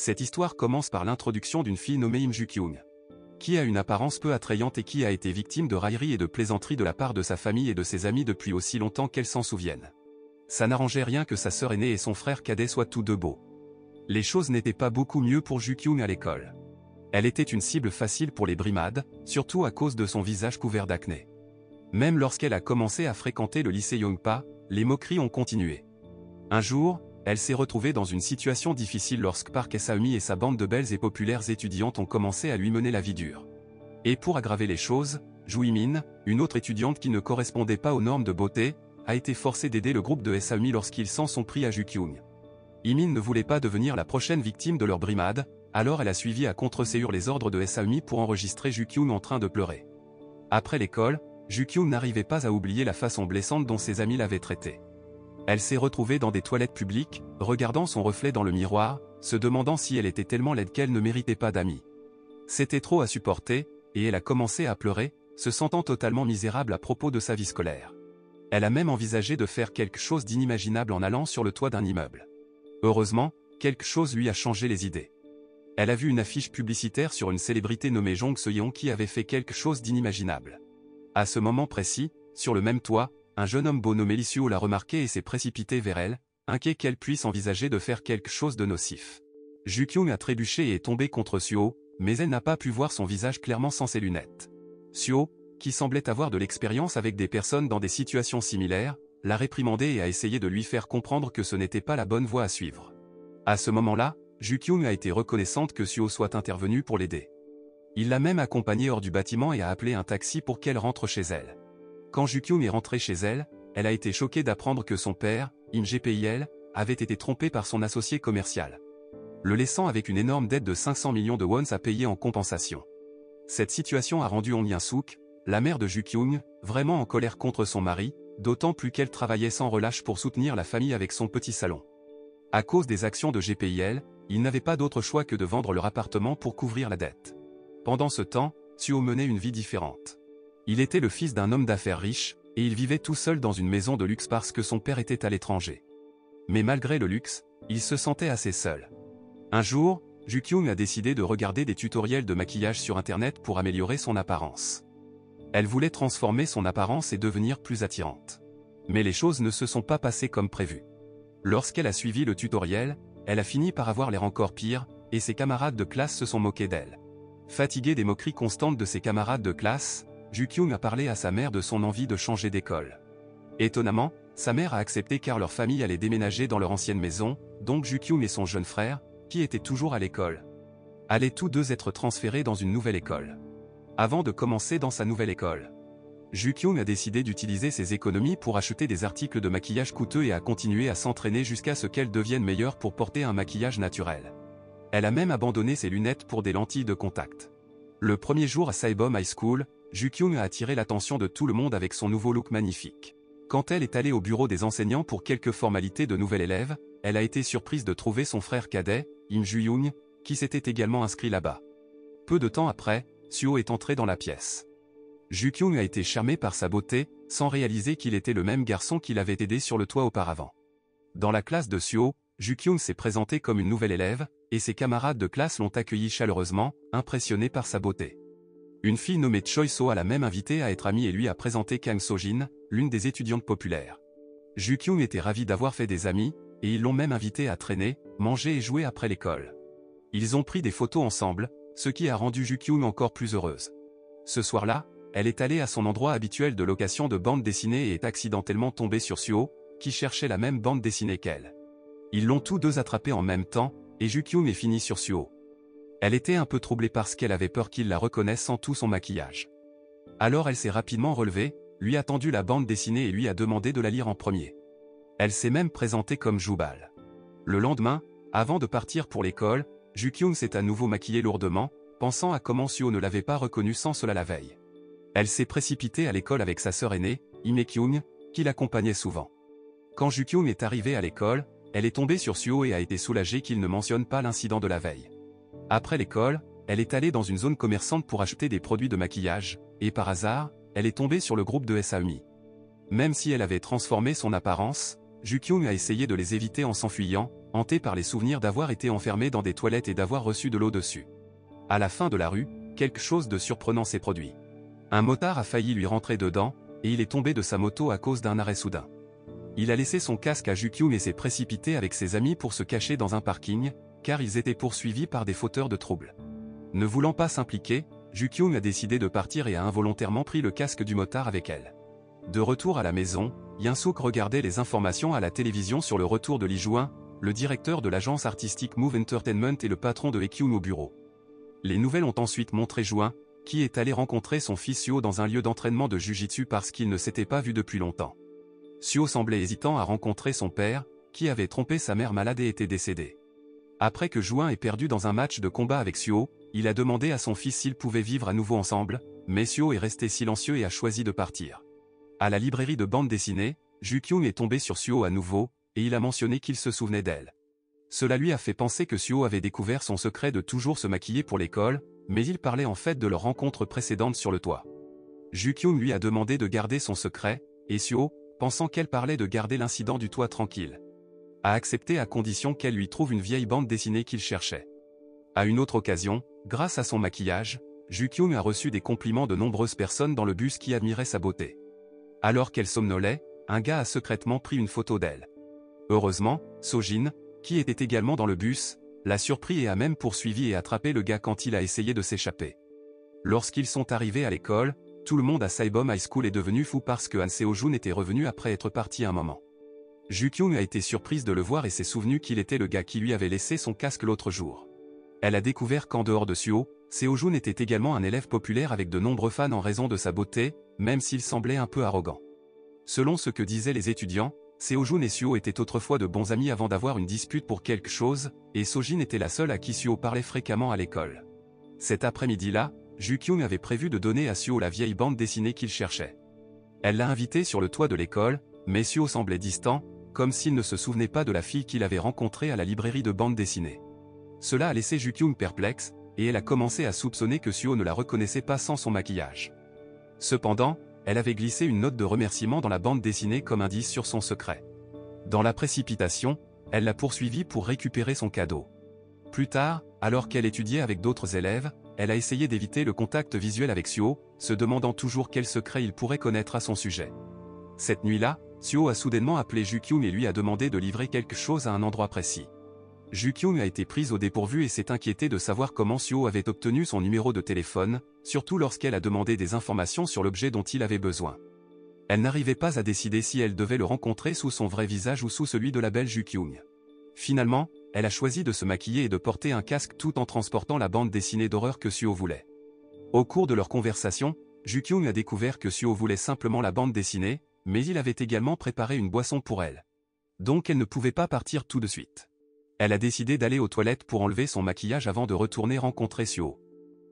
Cette histoire commence par l'introduction d'une fille nommée Im Ju-kyung, qui a une apparence peu attrayante et qui a été victime de railleries et de plaisanteries de la part de sa famille et de ses amis depuis aussi longtemps qu'elle s'en souvienne. Ça n'arrangeait rien que sa sœur aînée et son frère cadet soient tous deux beaux. Les choses n'étaient pas beaucoup mieux pour Ju-kyung à l'école. Elle était une cible facile pour les brimades, surtout à cause de son visage couvert d'acné. Même lorsqu'elle a commencé à fréquenter le lycée Yongpa, les moqueries ont continué. Un jour, elle s'est retrouvée dans une situation difficile lorsque Park Saeumi et sa bande de belles et populaires étudiantes ont commencé à lui mener la vie dure. Et pour aggraver les choses, Ju Min, une autre étudiante qui ne correspondait pas aux normes de beauté, a été forcée d'aider le groupe de Saeumi lorsqu'ils s'en sont pris à Ju-kyung. Min ne voulait pas devenir la prochaine victime de leur brimade, alors elle a suivi à contre-ségur les ordres de Saeumi pour enregistrer Ju-kyung en train de pleurer. Après l'école, Ju-kyung n'arrivait pas à oublier la façon blessante dont ses amis l'avaient traitée. Elle s'est retrouvée dans des toilettes publiques, regardant son reflet dans le miroir, se demandant si elle était tellement laide qu'elle ne méritait pas d'amis. C'était trop à supporter, et elle a commencé à pleurer, se sentant totalement misérable à propos de sa vie scolaire. Elle a même envisagé de faire quelque chose d'inimaginable en allant sur le toit d'un immeuble. Heureusement, quelque chose lui a changé les idées. Elle a vu une affiche publicitaire sur une célébrité nommée Jong Se-yeon qui avait fait quelque chose d'inimaginable. À ce moment précis, sur le même toit, un jeune homme beau nommé Lee Suho l'a remarqué et s'est précipité vers elle, inquiet qu'elle puisse envisager de faire quelque chose de nocif. Ju-kyung a trébuché et est tombée contre Suho, mais elle n'a pas pu voir son visage clairement sans ses lunettes. Suho, qui semblait avoir de l'expérience avec des personnes dans des situations similaires, l'a réprimandé et a essayé de lui faire comprendre que ce n'était pas la bonne voie à suivre. À ce moment-là, Ju-kyung a été reconnaissante que Suho soit intervenu pour l'aider. Il l'a même accompagnée hors du bâtiment et a appelé un taxi pour qu'elle rentre chez elle. Quand Ju-kyung est rentrée chez elle, elle a été choquée d'apprendre que son père, Im Jae-pil, avait été trompé par son associé commercial, le laissant avec une énorme dette de 500 millions de wons à payer en compensation. Cette situation a rendu Hong Yin-sook, la mère de Ju-kyung, vraiment en colère contre son mari, d'autant plus qu'elle travaillait sans relâche pour soutenir la famille avec son petit salon. À cause des actions de JPIL, ils n'avaient pas d'autre choix que de vendre leur appartement pour couvrir la dette. Pendant ce temps, Suho menait une vie différente. Il était le fils d'un homme d'affaires riche, et il vivait tout seul dans une maison de luxe parce que son père était à l'étranger. Mais malgré le luxe, il se sentait assez seul. Un jour, Ju-kyung a décidé de regarder des tutoriels de maquillage sur internet pour améliorer son apparence. Elle voulait transformer son apparence et devenir plus attirante. Mais les choses ne se sont pas passées comme prévu. Lorsqu'elle a suivi le tutoriel, elle a fini par avoir l'air encore pire, et ses camarades de classe se sont moqués d'elle. Fatiguée des moqueries constantes de ses camarades de classe, Ju-kyung a parlé à sa mère de son envie de changer d'école. Étonnamment, sa mère a accepté car leur famille allait déménager dans leur ancienne maison, donc Ju-kyung et son jeune frère, qui était toujours à l'école, allaient tous deux être transférés dans une nouvelle école. Avant de commencer dans sa nouvelle école, Ju-kyung a décidé d'utiliser ses économies pour acheter des articles de maquillage coûteux et a continué à s'entraîner jusqu'à ce qu'elle devienne meilleure pour porter un maquillage naturel. Elle a même abandonné ses lunettes pour des lentilles de contact. Le premier jour à Saebom High School, Ju-kyung a attiré l'attention de tout le monde avec son nouveau look magnifique. Quand elle est allée au bureau des enseignants pour quelques formalités de nouvel élève, elle a été surprise de trouver son frère cadet, Im Ju-young, qui s'était également inscrit là-bas. Peu de temps après, Suho est entré dans la pièce. Ju-kyung a été charmé par sa beauté, sans réaliser qu'il était le même garçon qui l'avait aidé sur le toit auparavant. Dans la classe de Suho, Ju-kyung s'est présenté comme une nouvelle élève, et ses camarades de classe l'ont accueilli chaleureusement, impressionnés par sa beauté. Une fille nommée Choi So l'a même invité à être amie et lui a présenté Kang So-jin, l'une des étudiantes populaires. Ju-kyung était ravi d'avoir fait des amis, et ils l'ont même invité à traîner, manger et jouer après l'école. Ils ont pris des photos ensemble, ce qui a rendu Ju-kyung encore plus heureuse. Ce soir-là, elle est allée à son endroit habituel de location de bande dessinée et est accidentellement tombée sur Suho, qui cherchait la même bande dessinée qu'elle. Ils l'ont tous deux attrapée en même temps, et Ju-kyung est fini sur Suho. Elle était un peu troublée parce qu'elle avait peur qu'il la reconnaisse sans tout son maquillage. Alors elle s'est rapidement relevée, lui a tendu la bande dessinée et lui a demandé de la lire en premier. Elle s'est même présentée comme Jubal. Le lendemain, avant de partir pour l'école, Ju-kyung s'est à nouveau maquillée lourdement, pensant à comment Suho ne l'avait pas reconnue sans cela la veille. Elle s'est précipitée à l'école avec sa sœur aînée, Im Kyung, qui l'accompagnait souvent. Quand Ju-kyung est arrivée à l'école, elle est tombée sur Suho et a été soulagée qu'il ne mentionne pas l'incident de la veille. Après l'école, elle est allée dans une zone commerçante pour acheter des produits de maquillage, et par hasard, elle est tombée sur le groupe de Saeumi. Même si elle avait transformé son apparence, Ju-kyung a essayé de les éviter en s'enfuyant, hanté par les souvenirs d'avoir été enfermé dans des toilettes et d'avoir reçu de l'eau dessus. À la fin de la rue, quelque chose de surprenant s'est produit. Un motard a failli lui rentrer dedans, et il est tombé de sa moto à cause d'un arrêt soudain. Il a laissé son casque à Ju-kyung et s'est précipité avec ses amis pour se cacher dans un parking, car ils étaient poursuivis par des fauteurs de troubles. Ne voulant pas s'impliquer, Ju-kyung a décidé de partir et a involontairement pris le casque du motard avec elle. De retour à la maison, Young-suk regardait les informations à la télévision sur le retour de Lee Ju-in, le directeur de l'agence artistique Move Entertainment et le patron de Haekyun au bureau. Les nouvelles ont ensuite montré Ju-in, qui est allé rencontrer son fils Suho dans un lieu d'entraînement de Jiu-Jitsu parce qu'il ne s'était pas vu depuis longtemps. Suho semblait hésitant à rencontrer son père, qui avait trompé sa mère malade et était décédé. Après que Ju-in ait perdu dans un match de combat avec Suho, il a demandé à son fils s'ils pouvaient vivre à nouveau ensemble, mais Suho est resté silencieux et a choisi de partir. À la librairie de bande dessinée, Ju-kyung est tombé sur Suho à nouveau, et il a mentionné qu'il se souvenait d'elle. Cela lui a fait penser que Suho avait découvert son secret de toujours se maquiller pour l'école, mais il parlait en fait de leur rencontre précédente sur le toit. Ju-kyung lui a demandé de garder son secret, et Suho, pensant qu'elle parlait de garder l'incident du toit tranquille, a accepté à condition qu'elle lui trouve une vieille bande dessinée qu'il cherchait. À une autre occasion, grâce à son maquillage, Ju-kyung a reçu des compliments de nombreuses personnes dans le bus qui admiraient sa beauté. Alors qu'elle somnolait, un gars a secrètement pris une photo d'elle. Heureusement, Sojin, qui était également dans le bus, l'a surpris et a même poursuivi et attrapé le gars quand il a essayé de s'échapper. Lorsqu'ils sont arrivés à l'école, tout le monde à Saibom High School est devenu fou parce que Han Seo-jun était revenu après être parti un moment. Ju-kyung a été surprise de le voir et s'est souvenu qu'il était le gars qui lui avait laissé son casque l'autre jour. Elle a découvert qu'en dehors de Suho, Seo-jun était également un élève populaire avec de nombreux fans en raison de sa beauté, même s'il semblait un peu arrogant. Selon ce que disaient les étudiants, Seo-jun et Suho étaient autrefois de bons amis avant d'avoir une dispute pour quelque chose, et Sojin était la seule à qui Suho parlait fréquemment à l'école. Cet après-midi-là, Ju-kyung avait prévu de donner à Suho la vieille bande dessinée qu'il cherchait. Elle l'a invité sur le toit de l'école, mais Suho semblait distant, comme s'il ne se souvenait pas de la fille qu'il avait rencontrée à la librairie de bande dessinée. Cela a laissé Ju-kyung perplexe, et elle a commencé à soupçonner que Suho ne la reconnaissait pas sans son maquillage. Cependant, elle avait glissé une note de remerciement dans la bande dessinée comme indice sur son secret. Dans la précipitation, elle l'a poursuivi pour récupérer son cadeau. Plus tard, alors qu'elle étudiait avec d'autres élèves, elle a essayé d'éviter le contact visuel avec Suho, se demandant toujours quel secret il pourrait connaître à son sujet. Cette nuit-là, Suho a soudainement appelé Ju-kyung et lui a demandé de livrer quelque chose à un endroit précis. Ju-kyung a été prise au dépourvu et s'est inquiétée de savoir comment Suho avait obtenu son numéro de téléphone, surtout lorsqu'elle a demandé des informations sur l'objet dont il avait besoin. Elle n'arrivait pas à décider si elle devait le rencontrer sous son vrai visage ou sous celui de la belle Ju-kyung. Finalement, elle a choisi de se maquiller et de porter un casque tout en transportant la bande dessinée d'horreur que Suho voulait. Au cours de leur conversation, Ju-kyung a découvert que Suho voulait simplement la bande dessinée, mais il avait également préparé une boisson pour elle. Donc elle ne pouvait pas partir tout de suite. Elle a décidé d'aller aux toilettes pour enlever son maquillage avant de retourner rencontrer Suho.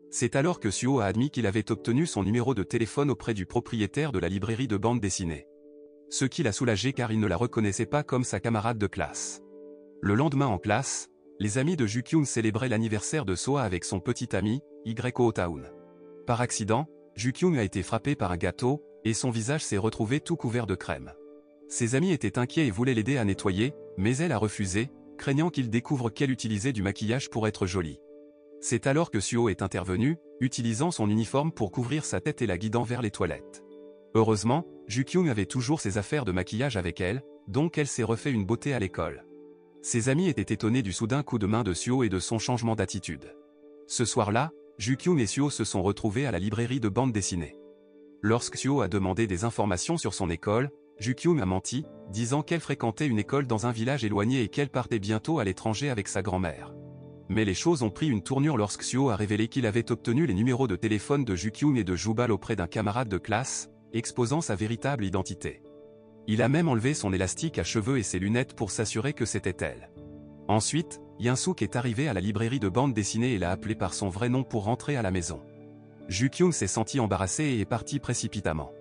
C'est alors que Suho a admis qu'il avait obtenu son numéro de téléphone auprès du propriétaire de la librairie de bande dessinée. Ce qui l'a soulagé car il ne la reconnaissait pas comme sa camarade de classe. Le lendemain en classe, les amis de Ju-kyung célébraient l'anniversaire de Soa avec son petit ami, Yo Town. Par accident, Ju-kyung a été frappé par un gâteau, et son visage s'est retrouvé tout couvert de crème. Ses amis étaient inquiets et voulaient l'aider à nettoyer, mais elle a refusé, craignant qu'il découvre qu'elle utilisait du maquillage pour être jolie. C'est alors que Suho est intervenu, utilisant son uniforme pour couvrir sa tête et la guidant vers les toilettes. Heureusement, Ju-kyung avait toujours ses affaires de maquillage avec elle, donc elle s'est refait une beauté à l'école. Ses amis étaient étonnés du soudain coup de main de Suho et de son changement d'attitude. Ce soir-là, Ju-kyung et Suho se sont retrouvés à la librairie de bande dessinée. Lorsque Suho a demandé des informations sur son école, Ju-kyung a menti, disant qu'elle fréquentait une école dans un village éloigné et qu'elle partait bientôt à l'étranger avec sa grand-mère. Mais les choses ont pris une tournure lorsque Suho a révélé qu'il avait obtenu les numéros de téléphone de Ju-kyung et de Jubal auprès d'un camarade de classe, exposant sa véritable identité. Il a même enlevé son élastique à cheveux et ses lunettes pour s'assurer que c'était elle. Ensuite, Young-suk est arrivé à la librairie de bande dessinée et l'a appelé par son vrai nom pour rentrer à la maison. Ju-kyung s'est sentie embarrassée et est partie précipitamment.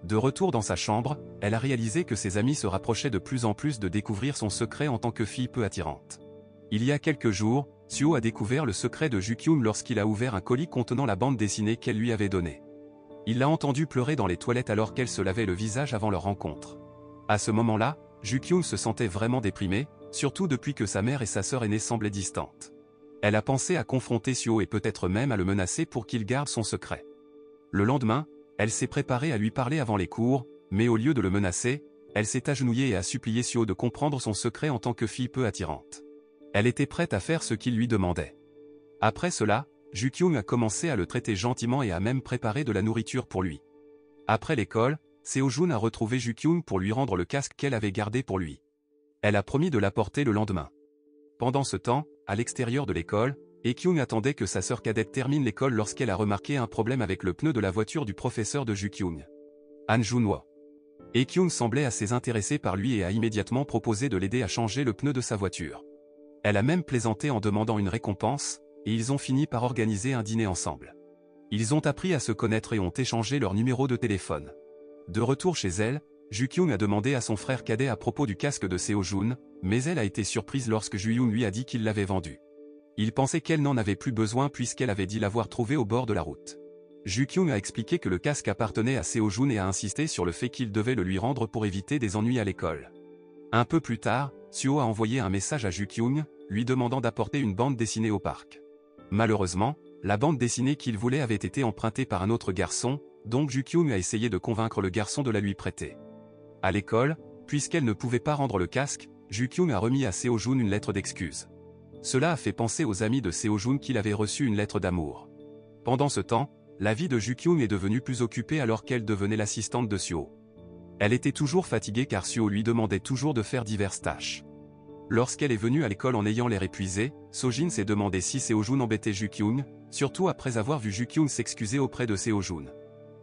De retour dans sa chambre, elle a réalisé que ses amis se rapprochaient de plus en plus de découvrir son secret en tant que fille peu attirante. Il y a quelques jours, Suho a découvert le secret de Ju-kyung lorsqu'il a ouvert un colis contenant la bande dessinée qu'elle lui avait donnée. Il l'a entendu pleurer dans les toilettes alors qu'elle se lavait le visage avant leur rencontre. À ce moment-là, Ju-kyung se sentait vraiment déprimée, surtout depuis que sa mère et sa sœur aînée semblaient distantes. Elle a pensé à confronter Suho et peut-être même à le menacer pour qu'il garde son secret. Le lendemain, elle s'est préparée à lui parler avant les cours, mais au lieu de le menacer, elle s'est agenouillée et a supplié Suho de comprendre son secret en tant que fille peu attirante. Elle était prête à faire ce qu'il lui demandait. Après cela, Ju-kyung a commencé à le traiter gentiment et a même préparé de la nourriture pour lui. Après l'école, Seo-jun a retrouvé Ju-kyung pour lui rendre le casque qu'elle avait gardé pour lui. Elle a promis de l'apporter le lendemain. Pendant ce temps, à l'extérieur de l'école, Hye-kyung attendait que sa sœur cadette termine l'école lorsqu'elle a remarqué un problème avec le pneu de la voiture du professeur de Ju-kyung, Han Junwo. Hye-kyung semblait assez intéressée par lui et a immédiatement proposé de l'aider à changer le pneu de sa voiture. Elle a même plaisanté en demandant une récompense, et ils ont fini par organiser un dîner ensemble. Ils ont appris à se connaître et ont échangé leur numéro de téléphone. De retour chez elle, Ju-kyung a demandé à son frère cadet à propos du casque de Seo-jun, mais elle a été surprise lorsque Ju-yoon lui a dit qu'il l'avait vendu. Il pensait qu'elle n'en avait plus besoin puisqu'elle avait dit l'avoir trouvé au bord de la route. Ju-kyung a expliqué que le casque appartenait à Seo-jun et a insisté sur le fait qu'il devait le lui rendre pour éviter des ennuis à l'école. Un peu plus tard, Suho a envoyé un message à Ju-kyung, lui demandant d'apporter une bande dessinée au parc. Malheureusement, la bande dessinée qu'il voulait avait été empruntée par un autre garçon, donc Ju-kyung a essayé de convaincre le garçon de la lui prêter. À l'école, puisqu'elle ne pouvait pas rendre le casque, Ju-kyung a remis à Seo-jun une lettre d'excuse. Cela a fait penser aux amis de Seo-jun qu'il avait reçu une lettre d'amour. Pendant ce temps, la vie de Ju-kyung est devenue plus occupée alors qu'elle devenait l'assistante de Suho. Elle était toujours fatiguée car Suho lui demandait toujours de faire diverses tâches. Lorsqu'elle est venue à l'école en ayant l'air épuisé, Sojin s'est demandé si Seo-jun embêtait Ju-kyung, surtout après avoir vu Ju-kyung s'excuser auprès de Seo-jun.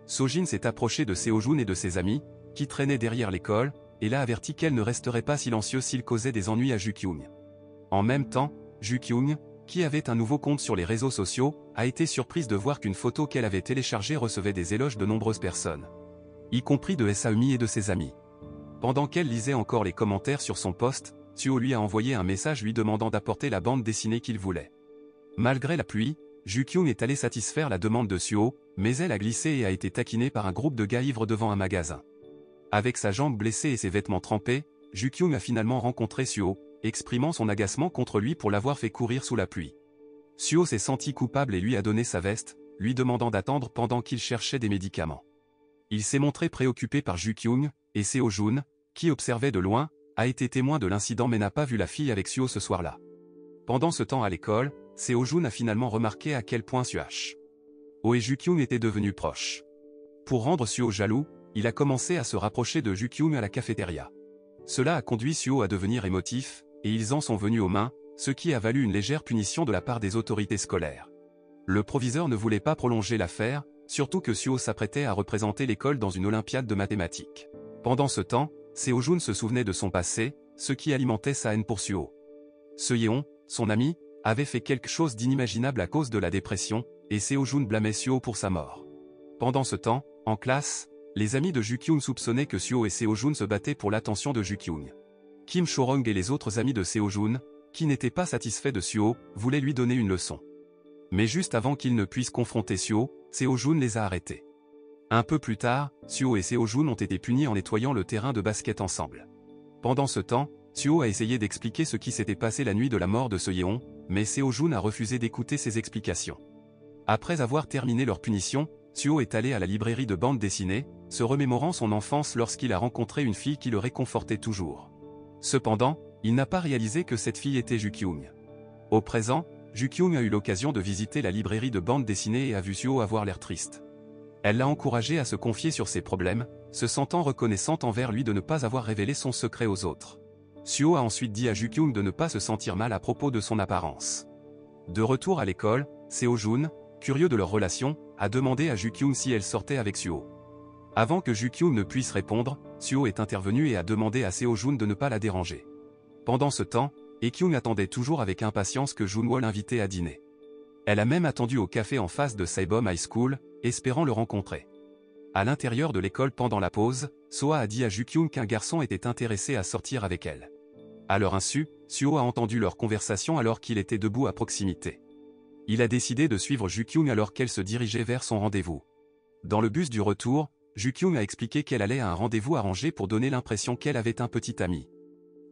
Sojin s'est approché de Seo-jun et de ses amis, qui traînaient derrière l'école, et l'a averti qu'elle ne resterait pas silencieuse s'il causait des ennuis à Ju-kyung. En même temps, Ju-kyung, qui avait un nouveau compte sur les réseaux sociaux, a été surprise de voir qu'une photo qu'elle avait téléchargée recevait des éloges de nombreuses personnes, y compris de Saeumi et de ses amis. Pendant qu'elle lisait encore les commentaires sur son post, Suho lui a envoyé un message lui demandant d'apporter la bande dessinée qu'il voulait. Malgré la pluie, Ju-kyung est allé satisfaire la demande de Suho, mais elle a glissé et a été taquinée par un groupe de gars ivres devant un magasin. Avec sa jambe blessée et ses vêtements trempés, Ju-kyung a finalement rencontré Suho, exprimant son agacement contre lui pour l'avoir fait courir sous la pluie. Suho s'est senti coupable et lui a donné sa veste, lui demandant d'attendre pendant qu'il cherchait des médicaments. Il s'est montré préoccupé par Ju-kyung, et Seo-jun, qui observait de loin, a été témoin de l'incident mais n'a pas vu la fille avec Suho ce soir-là. Pendant ce temps à l'école, Seo-jun a finalement remarqué à quel point Suho et Ju-kyung étaient devenus proches. Pour rendre Suho jaloux, il a commencé à se rapprocher de Ju-kyung à la cafétéria. Cela a conduit Suho à devenir émotif, et ils en sont venus aux mains, ce qui a valu une légère punition de la part des autorités scolaires. Le proviseur ne voulait pas prolonger l'affaire, surtout que Suho s'apprêtait à représenter l'école dans une olympiade de mathématiques. Pendant ce temps, Seo-jun se souvenait de son passé, ce qui alimentait sa haine pour Suho. Seyeon, son ami, avait fait quelque chose d'inimaginable à cause de la dépression, et Seo-jun blâmait Suho pour sa mort. Pendant ce temps, en classe, les amis de Ju-kyung soupçonnaient que Suho et Seo-jun se battaient pour l'attention de Ju-kyung. Kim Chorong et les autres amis de Seo-jun, qui n'étaient pas satisfaits de Suho, voulaient lui donner une leçon. Mais juste avant qu'ils ne puissent confronter Suho, Seo-jun les a arrêtés. Un peu plus tard, Suho et Seo-jun ont été punis en nettoyant le terrain de basket ensemble. Pendant ce temps, Suho a essayé d'expliquer ce qui s'était passé la nuit de la mort de Seyeon, mais Seo-jun a refusé d'écouter ses explications. Après avoir terminé leur punition, Suho est allé à la librairie de bande dessinée, se remémorant son enfance lorsqu'il a rencontré une fille qui le réconfortait toujours. Cependant, il n'a pas réalisé que cette fille était Ju-kyung. Au présent, Ju-kyung a eu l'occasion de visiter la librairie de bande dessinée et a vu Suho avoir l'air triste. Elle l'a encouragé à se confier sur ses problèmes, se sentant reconnaissante envers lui de ne pas avoir révélé son secret aux autres. Suho a ensuite dit à Ju-kyung de ne pas se sentir mal à propos de son apparence. De retour à l'école, Seo-jun, curieux de leur relation, a demandé à Ju-kyung si elle sortait avec Suho. Avant que Ju-kyung ne puisse répondre, Suho est intervenu et a demandé à Seo-jun de ne pas la déranger. Pendant ce temps, Hye-kyung attendait toujours avec impatience que Junwo l'invitait à dîner. Elle a même attendu au café en face de Saebom High School, espérant le rencontrer. À l'intérieur de l'école pendant la pause, Soa a dit à Ju-kyung qu'un garçon était intéressé à sortir avec elle. À leur insu, Suho a entendu leur conversation alors qu'il était debout à proximité. Il a décidé de suivre Ju-kyung alors qu'elle se dirigeait vers son rendez-vous. Dans le bus du retour, Ju-kyung a expliqué qu'elle allait à un rendez-vous arrangé pour donner l'impression qu'elle avait un petit ami.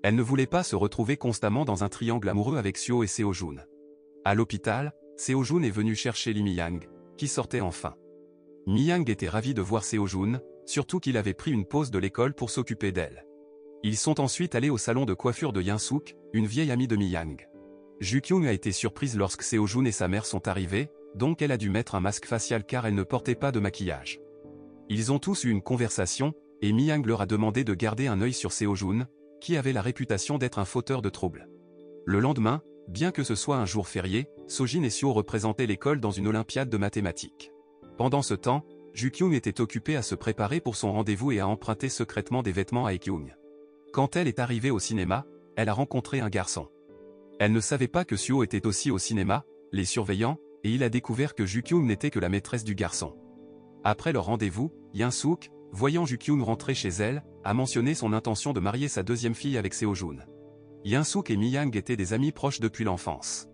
Elle ne voulait pas se retrouver constamment dans un triangle amoureux avec Seo et Seo-jun. À l'hôpital, Seo-jun est venu chercher Lee Mi-yang, qui sortait enfin. Mi-yang était ravi de voir Seo-jun, surtout qu'il avait pris une pause de l'école pour s'occuper d'elle. Ils sont ensuite allés au salon de coiffure de Young-suk, une vieille amie de Mi-yang. Ju-kyung a été surprise lorsque Seo-jun et sa mère sont arrivés, donc elle a dû mettre un masque facial car elle ne portait pas de maquillage. Ils ont tous eu une conversation, et Mi-yang leur a demandé de garder un œil sur Seo-jun, qui avait la réputation d'être un fauteur de troubles. Le lendemain, bien que ce soit un jour férié, Sojin et Seo représentaient l'école dans une olympiade de mathématiques. Pendant ce temps, Ju-kyung était occupée à se préparer pour son rendez-vous et à emprunter secrètement des vêtements à Hye-kyung. Quand elle est arrivée au cinéma, elle a rencontré un garçon. Elle ne savait pas que Seo était aussi au cinéma, les surveillant, et il a découvert que Ju-kyung n'était que la maîtresse du garçon. Après leur rendez-vous, Young-suk, voyant Ju-kyung rentrer chez elle, a mentionné son intention de marier sa deuxième fille avec Seo-jun. Young-suk et Mi-yang étaient des amis proches depuis l'enfance.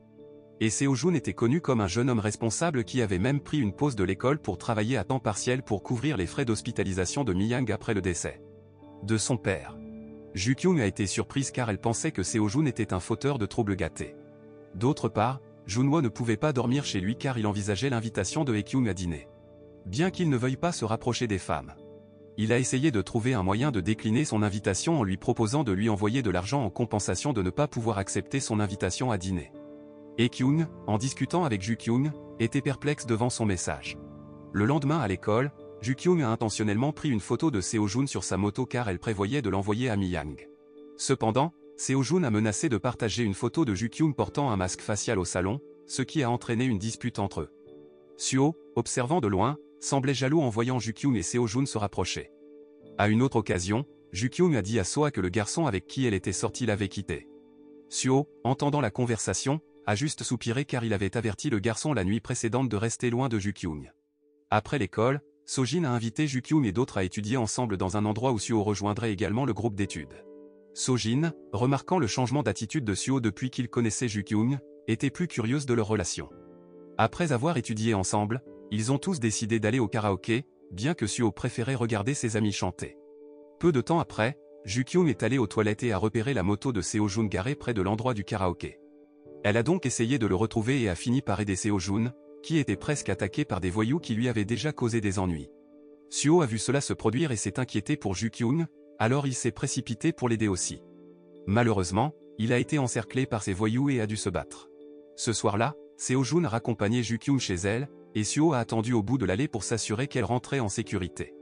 Et Seo-jun était connu comme un jeune homme responsable qui avait même pris une pause de l'école pour travailler à temps partiel pour couvrir les frais d'hospitalisation de Mi-yang après le décès de son père. Ju-kyung a été surprise car elle pensait que Seo-jun était un fauteur de troubles gâtés. D'autre part, Junwo ne pouvait pas dormir chez lui car il envisageait l'invitation de Hye-kyung à dîner. Bien qu'il ne veuille pas se rapprocher des femmes, il a essayé de trouver un moyen de décliner son invitation en lui proposant de lui envoyer de l'argent en compensation de ne pas pouvoir accepter son invitation à dîner. Hye-kyung, en discutant avec Ju-kyung, était perplexe devant son message. Le lendemain à l'école, Ju-kyung a intentionnellement pris une photo de Seo-jun sur sa moto car elle prévoyait de l'envoyer à Mi-yang. Cependant, Seo-jun a menacé de partager une photo de Ju-kyung portant un masque facial au salon, ce qui a entraîné une dispute entre eux. Seo, observant de loin, semblait jaloux en voyant Ju-kyung et Seo-jun se rapprocher. À une autre occasion, Ju-kyung a dit à Soa que le garçon avec qui elle était sortie l'avait quitté. Seo, entendant la conversation, a juste soupiré car il avait averti le garçon la nuit précédente de rester loin de Ju-kyung. Après l'école, Sojin a invité Ju-kyung et d'autres à étudier ensemble dans un endroit où Seo rejoindrait également le groupe d'études. Sojin, remarquant le changement d'attitude de Seo depuis qu'il connaissait Ju-kyung, était plus curieuse de leur relation. Après avoir étudié ensemble, ils ont tous décidé d'aller au karaoké, bien que Seo préférait regarder ses amis chanter. Peu de temps après, Ju-kyung est allé aux toilettes et a repéré la moto de Seo-jun garée près de l'endroit du karaoké. Elle a donc essayé de le retrouver et a fini par aider Seo-jun, qui était presque attaqué par des voyous qui lui avaient déjà causé des ennuis. Seo a vu cela se produire et s'est inquiété pour Ju-kyung, alors il s'est précipité pour l'aider aussi. Malheureusement, il a été encerclé par ces voyous et a dû se battre. Ce soir-là, Seo-jun a raccompagné Ju-kyung chez elle, et Seo a attendu au bout de l'allée pour s'assurer qu'elle rentrait en sécurité.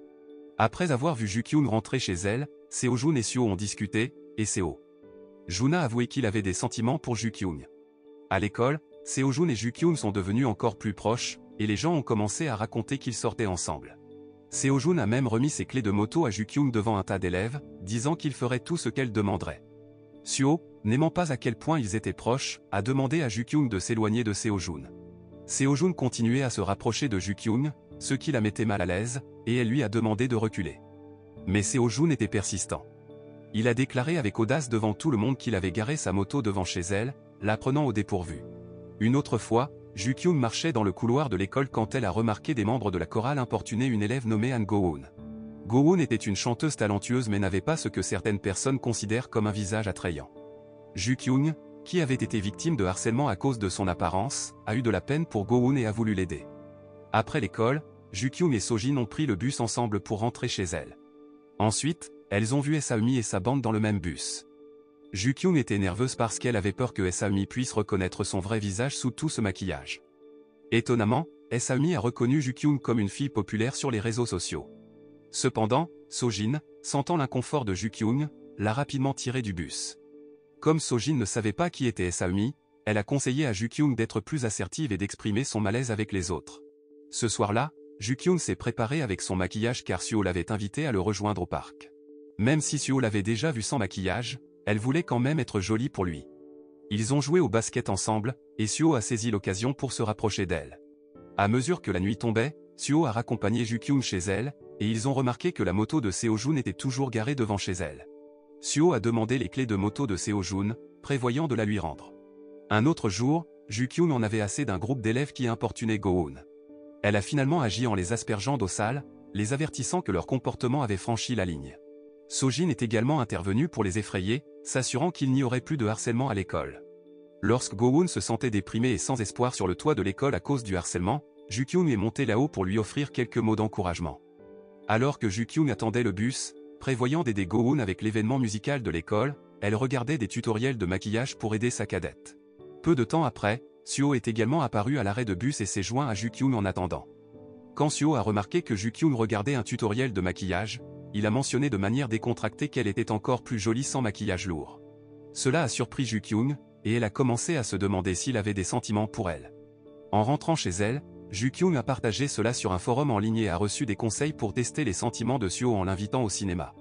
Après avoir vu Ju-kyung rentrer chez elle, Seo-jun et Seo ont discuté, et Seo-jun a avoué qu'il avait des sentiments pour Ju-kyung. À l'école, Seo-jun et Ju-kyung sont devenus encore plus proches, et les gens ont commencé à raconter qu'ils sortaient ensemble. Seo-jun a même remis ses clés de moto à Ju-kyung devant un tas d'élèves, disant qu'il ferait tout ce qu'elle demanderait. Seo, n'aimant pas à quel point ils étaient proches, a demandé à Ju-kyung de s'éloigner de Seo-jun. Seo-jun continuait à se rapprocher de Ju-kyung, ce qui la mettait mal à l'aise, et elle lui a demandé de reculer. Mais Seo-jun était persistant. Il a déclaré avec audace devant tout le monde qu'il avait garé sa moto devant chez elle, la prenant au dépourvu. Une autre fois, Ju-kyung marchait dans le couloir de l'école quand elle a remarqué des membres de la chorale importuner une élève nommée Han Go-eun. Go-eun était une chanteuse talentueuse mais n'avait pas ce que certaines personnes considèrent comme un visage attrayant. Ju-kyung, qui avait été victime de harcèlement à cause de son apparence, a eu de la peine pour Go-eun et a voulu l'aider. Après l'école, Ju-kyung et Sojin ont pris le bus ensemble pour rentrer chez elle. Ensuite, elles ont vu Saeumi et sa bande dans le même bus. Ju-kyung était nerveuse parce qu'elle avait peur que Saeumi puisse reconnaître son vrai visage sous tout ce maquillage. Étonnamment, Saeumi a reconnu Ju-kyung comme une fille populaire sur les réseaux sociaux. Cependant, Sojin, sentant l'inconfort de Ju-kyung, l'a rapidement tiré du bus. Comme Sojin ne savait pas qui était Saeumi, elle a conseillé à Ju-kyung d'être plus assertive et d'exprimer son malaise avec les autres. Ce soir-là, Ju-kyung s'est préparé avec son maquillage car Seo l'avait invité à le rejoindre au parc. Même si Seo l'avait déjà vu sans maquillage, elle voulait quand même être jolie pour lui. Ils ont joué au basket ensemble, et Seo a saisi l'occasion pour se rapprocher d'elle. À mesure que la nuit tombait, Seo a raccompagné Ju-kyung chez elle, et ils ont remarqué que la moto de Seo-jun était toujours garée devant chez elle. Seo a demandé les clés de moto de Seo-jun, prévoyant de la lui rendre. Un autre jour, Ju-kyung en avait assez d'un groupe d'élèves qui importunait Go-eun. Elle a finalement agi en les aspergeant d'eau sale, les avertissant que leur comportement avait franchi la ligne. Sojin est également intervenu pour les effrayer, s'assurant qu'il n'y aurait plus de harcèlement à l'école. Lorsque Go-woon se sentait déprimé et sans espoir sur le toit de l'école à cause du harcèlement, Ju-kyung est monté là-haut pour lui offrir quelques mots d'encouragement. Alors que Ju-kyung attendait le bus, prévoyant d'aider Go-woon avec l'événement musical de l'école, elle regardait des tutoriels de maquillage pour aider sa cadette. Peu de temps après, Suho est également apparu à l'arrêt de bus et s'est joint à Ju-kyung en attendant. Quand Suho a remarqué que Ju-kyung regardait un tutoriel de maquillage, il a mentionné de manière décontractée qu'elle était encore plus jolie sans maquillage lourd. Cela a surpris Ju-kyung, et elle a commencé à se demander s'il avait des sentiments pour elle. En rentrant chez elle, Ju-kyung a partagé cela sur un forum en ligne et a reçu des conseils pour tester les sentiments de Suho en l'invitant au cinéma.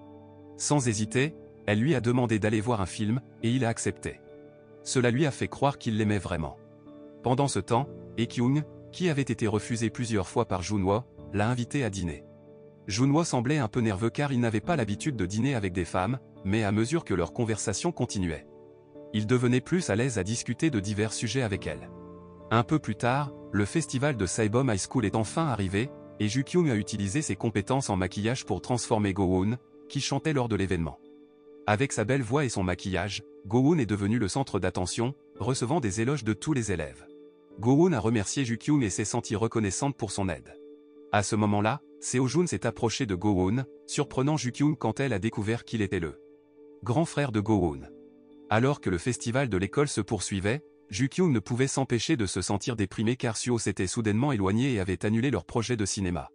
Sans hésiter, elle lui a demandé d'aller voir un film, et il a accepté. Cela lui a fait croire qu'il l'aimait vraiment. Pendant ce temps, Hye-kyung, qui avait été refusé plusieurs fois par Junhwa, l'a invité à dîner. Junhwa semblait un peu nerveux car il n'avait pas l'habitude de dîner avec des femmes, mais à mesure que leur conversation continuait, il devenait plus à l'aise à discuter de divers sujets avec elle. Un peu plus tard, le festival de Saebom High School est enfin arrivé, et Ju-kyung a utilisé ses compétences en maquillage pour transformer Go-woon, qui chantait lors de l'événement. Avec sa belle voix et son maquillage, Go-woon est devenu le centre d'attention, recevant des éloges de tous les élèves. Go-woon a remercié Ju-kyung et s'est sentie reconnaissante pour son aide. À ce moment-là, Seo-jun s'est approché de Go-woon, surprenant Ju-kyung quand elle a découvert qu'il était le grand frère de Go-woon. Alors que le festival de l'école se poursuivait, Ju-kyung ne pouvait s'empêcher de se sentir déprimé car Suho s'était soudainement éloigné et avait annulé leur projet de cinéma.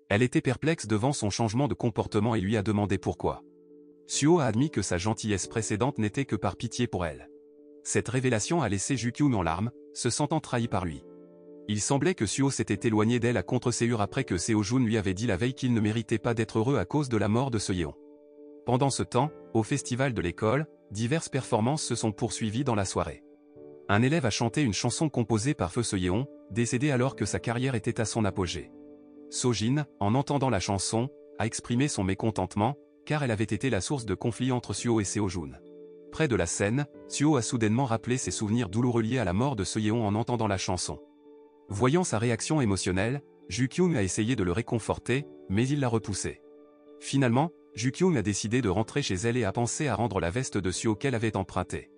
Elle était perplexe devant son changement de comportement et lui a demandé pourquoi. Suho a admis que sa gentillesse précédente n'était que par pitié pour elle. Cette révélation a laissé Ju-kyung en larmes, se sentant trahi par lui. Il semblait que Suho s'était éloigné d'elle à contre-ségur après que Seo-jun lui avait dit la veille qu'il ne méritait pas d'être heureux à cause de la mort de Seo-yeon. Pendant ce temps, au festival de l'école, diverses performances se sont poursuivies dans la soirée. Un élève a chanté une chanson composée par Feu Seo-yeon, décédé alors que sa carrière était à son apogée. So-jin, en entendant la chanson, a exprimé son mécontentement, car elle avait été la source de conflits entre Suho et Seo-jun. Près de la scène, Suho a soudainement rappelé ses souvenirs douloureux liés à la mort de Seo-yeon en entendant la chanson. Voyant sa réaction émotionnelle, Ju-kyung a essayé de le réconforter, mais il l'a repoussé. Finalement, Ju-kyung a décidé de rentrer chez elle et a pensé à rendre la veste de Suho qu'elle avait empruntée.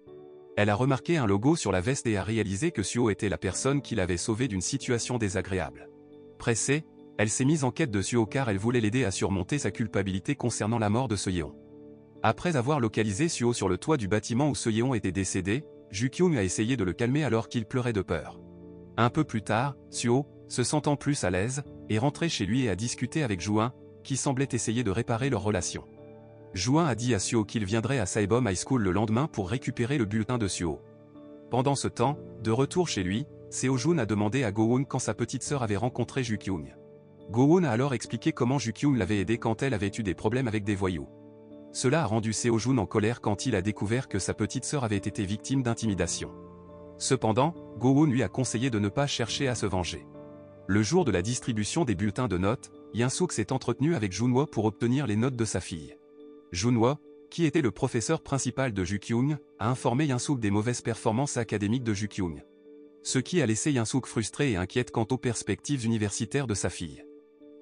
Elle a remarqué un logo sur la veste et a réalisé que Suho était la personne qui l'avait sauvée d'une situation désagréable. Pressée, elle s'est mise en quête de Suho car elle voulait l'aider à surmonter sa culpabilité concernant la mort de Seo-yeon. Après avoir localisé Suho sur le toit du bâtiment où Seo-yeon était décédé, Ju-kyung a essayé de le calmer alors qu'il pleurait de peur. Un peu plus tard, Suho, se sentant plus à l'aise, est rentré chez lui et a discuté avec Juin, qui semblait essayer de réparer leur relation. Juin a dit à Suho qu'il viendrait à Saebom High School le lendemain pour récupérer le bulletin de Suho. Pendant ce temps, de retour chez lui, Seo-jun a demandé à Go-woon quand sa petite sœur avait rencontré Ju-kyung. Go-woon a alors expliqué comment Ju-kyung l'avait aidé quand elle avait eu des problèmes avec des voyous. Cela a rendu Seo-jun en colère quand il a découvert que sa petite sœur avait été victime d'intimidation. Cependant, Go-woon lui a conseillé de ne pas chercher à se venger. Le jour de la distribution des bulletins de notes, Young-suk s'est entretenu avec Junhwa pour obtenir les notes de sa fille. Junhwa, qui était le professeur principal de Ju-kyung, a informé Young-suk des mauvaises performances académiques de Ju-kyung. Ce qui a laissé Young-suk frustré et inquiète quant aux perspectives universitaires de sa fille.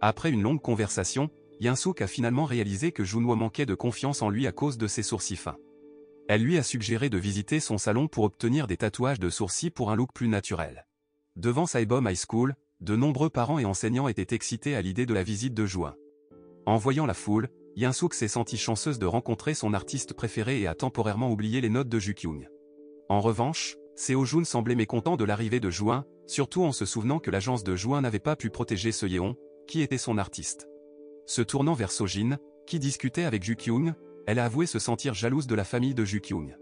Après une longue conversation, Young-suk a finalement réalisé que Junhwa manquait de confiance en lui à cause de ses sourcils fins. Elle lui a suggéré de visiter son salon pour obtenir des tatouages de sourcils pour un look plus naturel. Devant Saebom High School, de nombreux parents et enseignants étaient excités à l'idée de la visite de Juin. En voyant la foule, Young-suk s'est sentie chanceuse de rencontrer son artiste préféré et a temporairement oublié les notes de Ju-kyung. En revanche, Seo-jun semblait mécontent de l'arrivée de Juin, surtout en se souvenant que l'agence de Juin n'avait pas pu protéger Seo-yeon, qui était son artiste. Se tournant vers So-jin, qui discutait avec Ju-kyung, elle a avoué se sentir jalouse de la famille de Ju-kyung.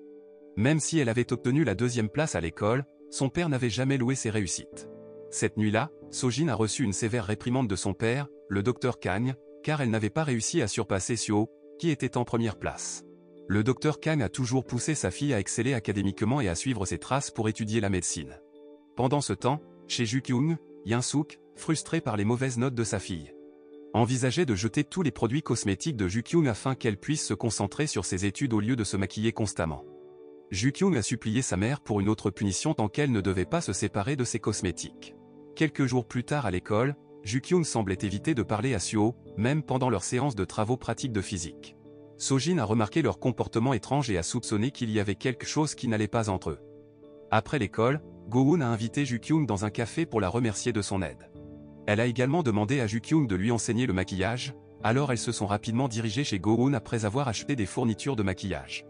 Même si elle avait obtenu la 2e place à l'école, son père n'avait jamais loué ses réussites. Cette nuit-là, So-jin a reçu une sévère réprimande de son père, le Dr Kang, car elle n'avait pas réussi à surpasser Suho, qui était en première place. Le Dr Kang a toujours poussé sa fille à exceller académiquement et à suivre ses traces pour étudier la médecine. Pendant ce temps, chez Ju-kyung, Young-suk, frustré par les mauvaises notes de sa fille, envisageait de jeter tous les produits cosmétiques de Ju-kyung afin qu'elle puisse se concentrer sur ses études au lieu de se maquiller constamment. Ju-kyung a supplié sa mère pour une autre punition tant qu'elle ne devait pas se séparer de ses cosmétiques. Quelques jours plus tard à l'école, Ju-kyung semblait éviter de parler à Suho, même pendant leur séance de travaux pratiques de physique. Sojin a remarqué leur comportement étrange et a soupçonné qu'il y avait quelque chose qui n'allait pas entre eux. Après l'école, Go-eun a invité Ju-kyung dans un café pour la remercier de son aide. Elle a également demandé à Ju-kyung de lui enseigner le maquillage, alors elles se sont rapidement dirigées chez Go-eun après avoir acheté des fournitures de maquillage.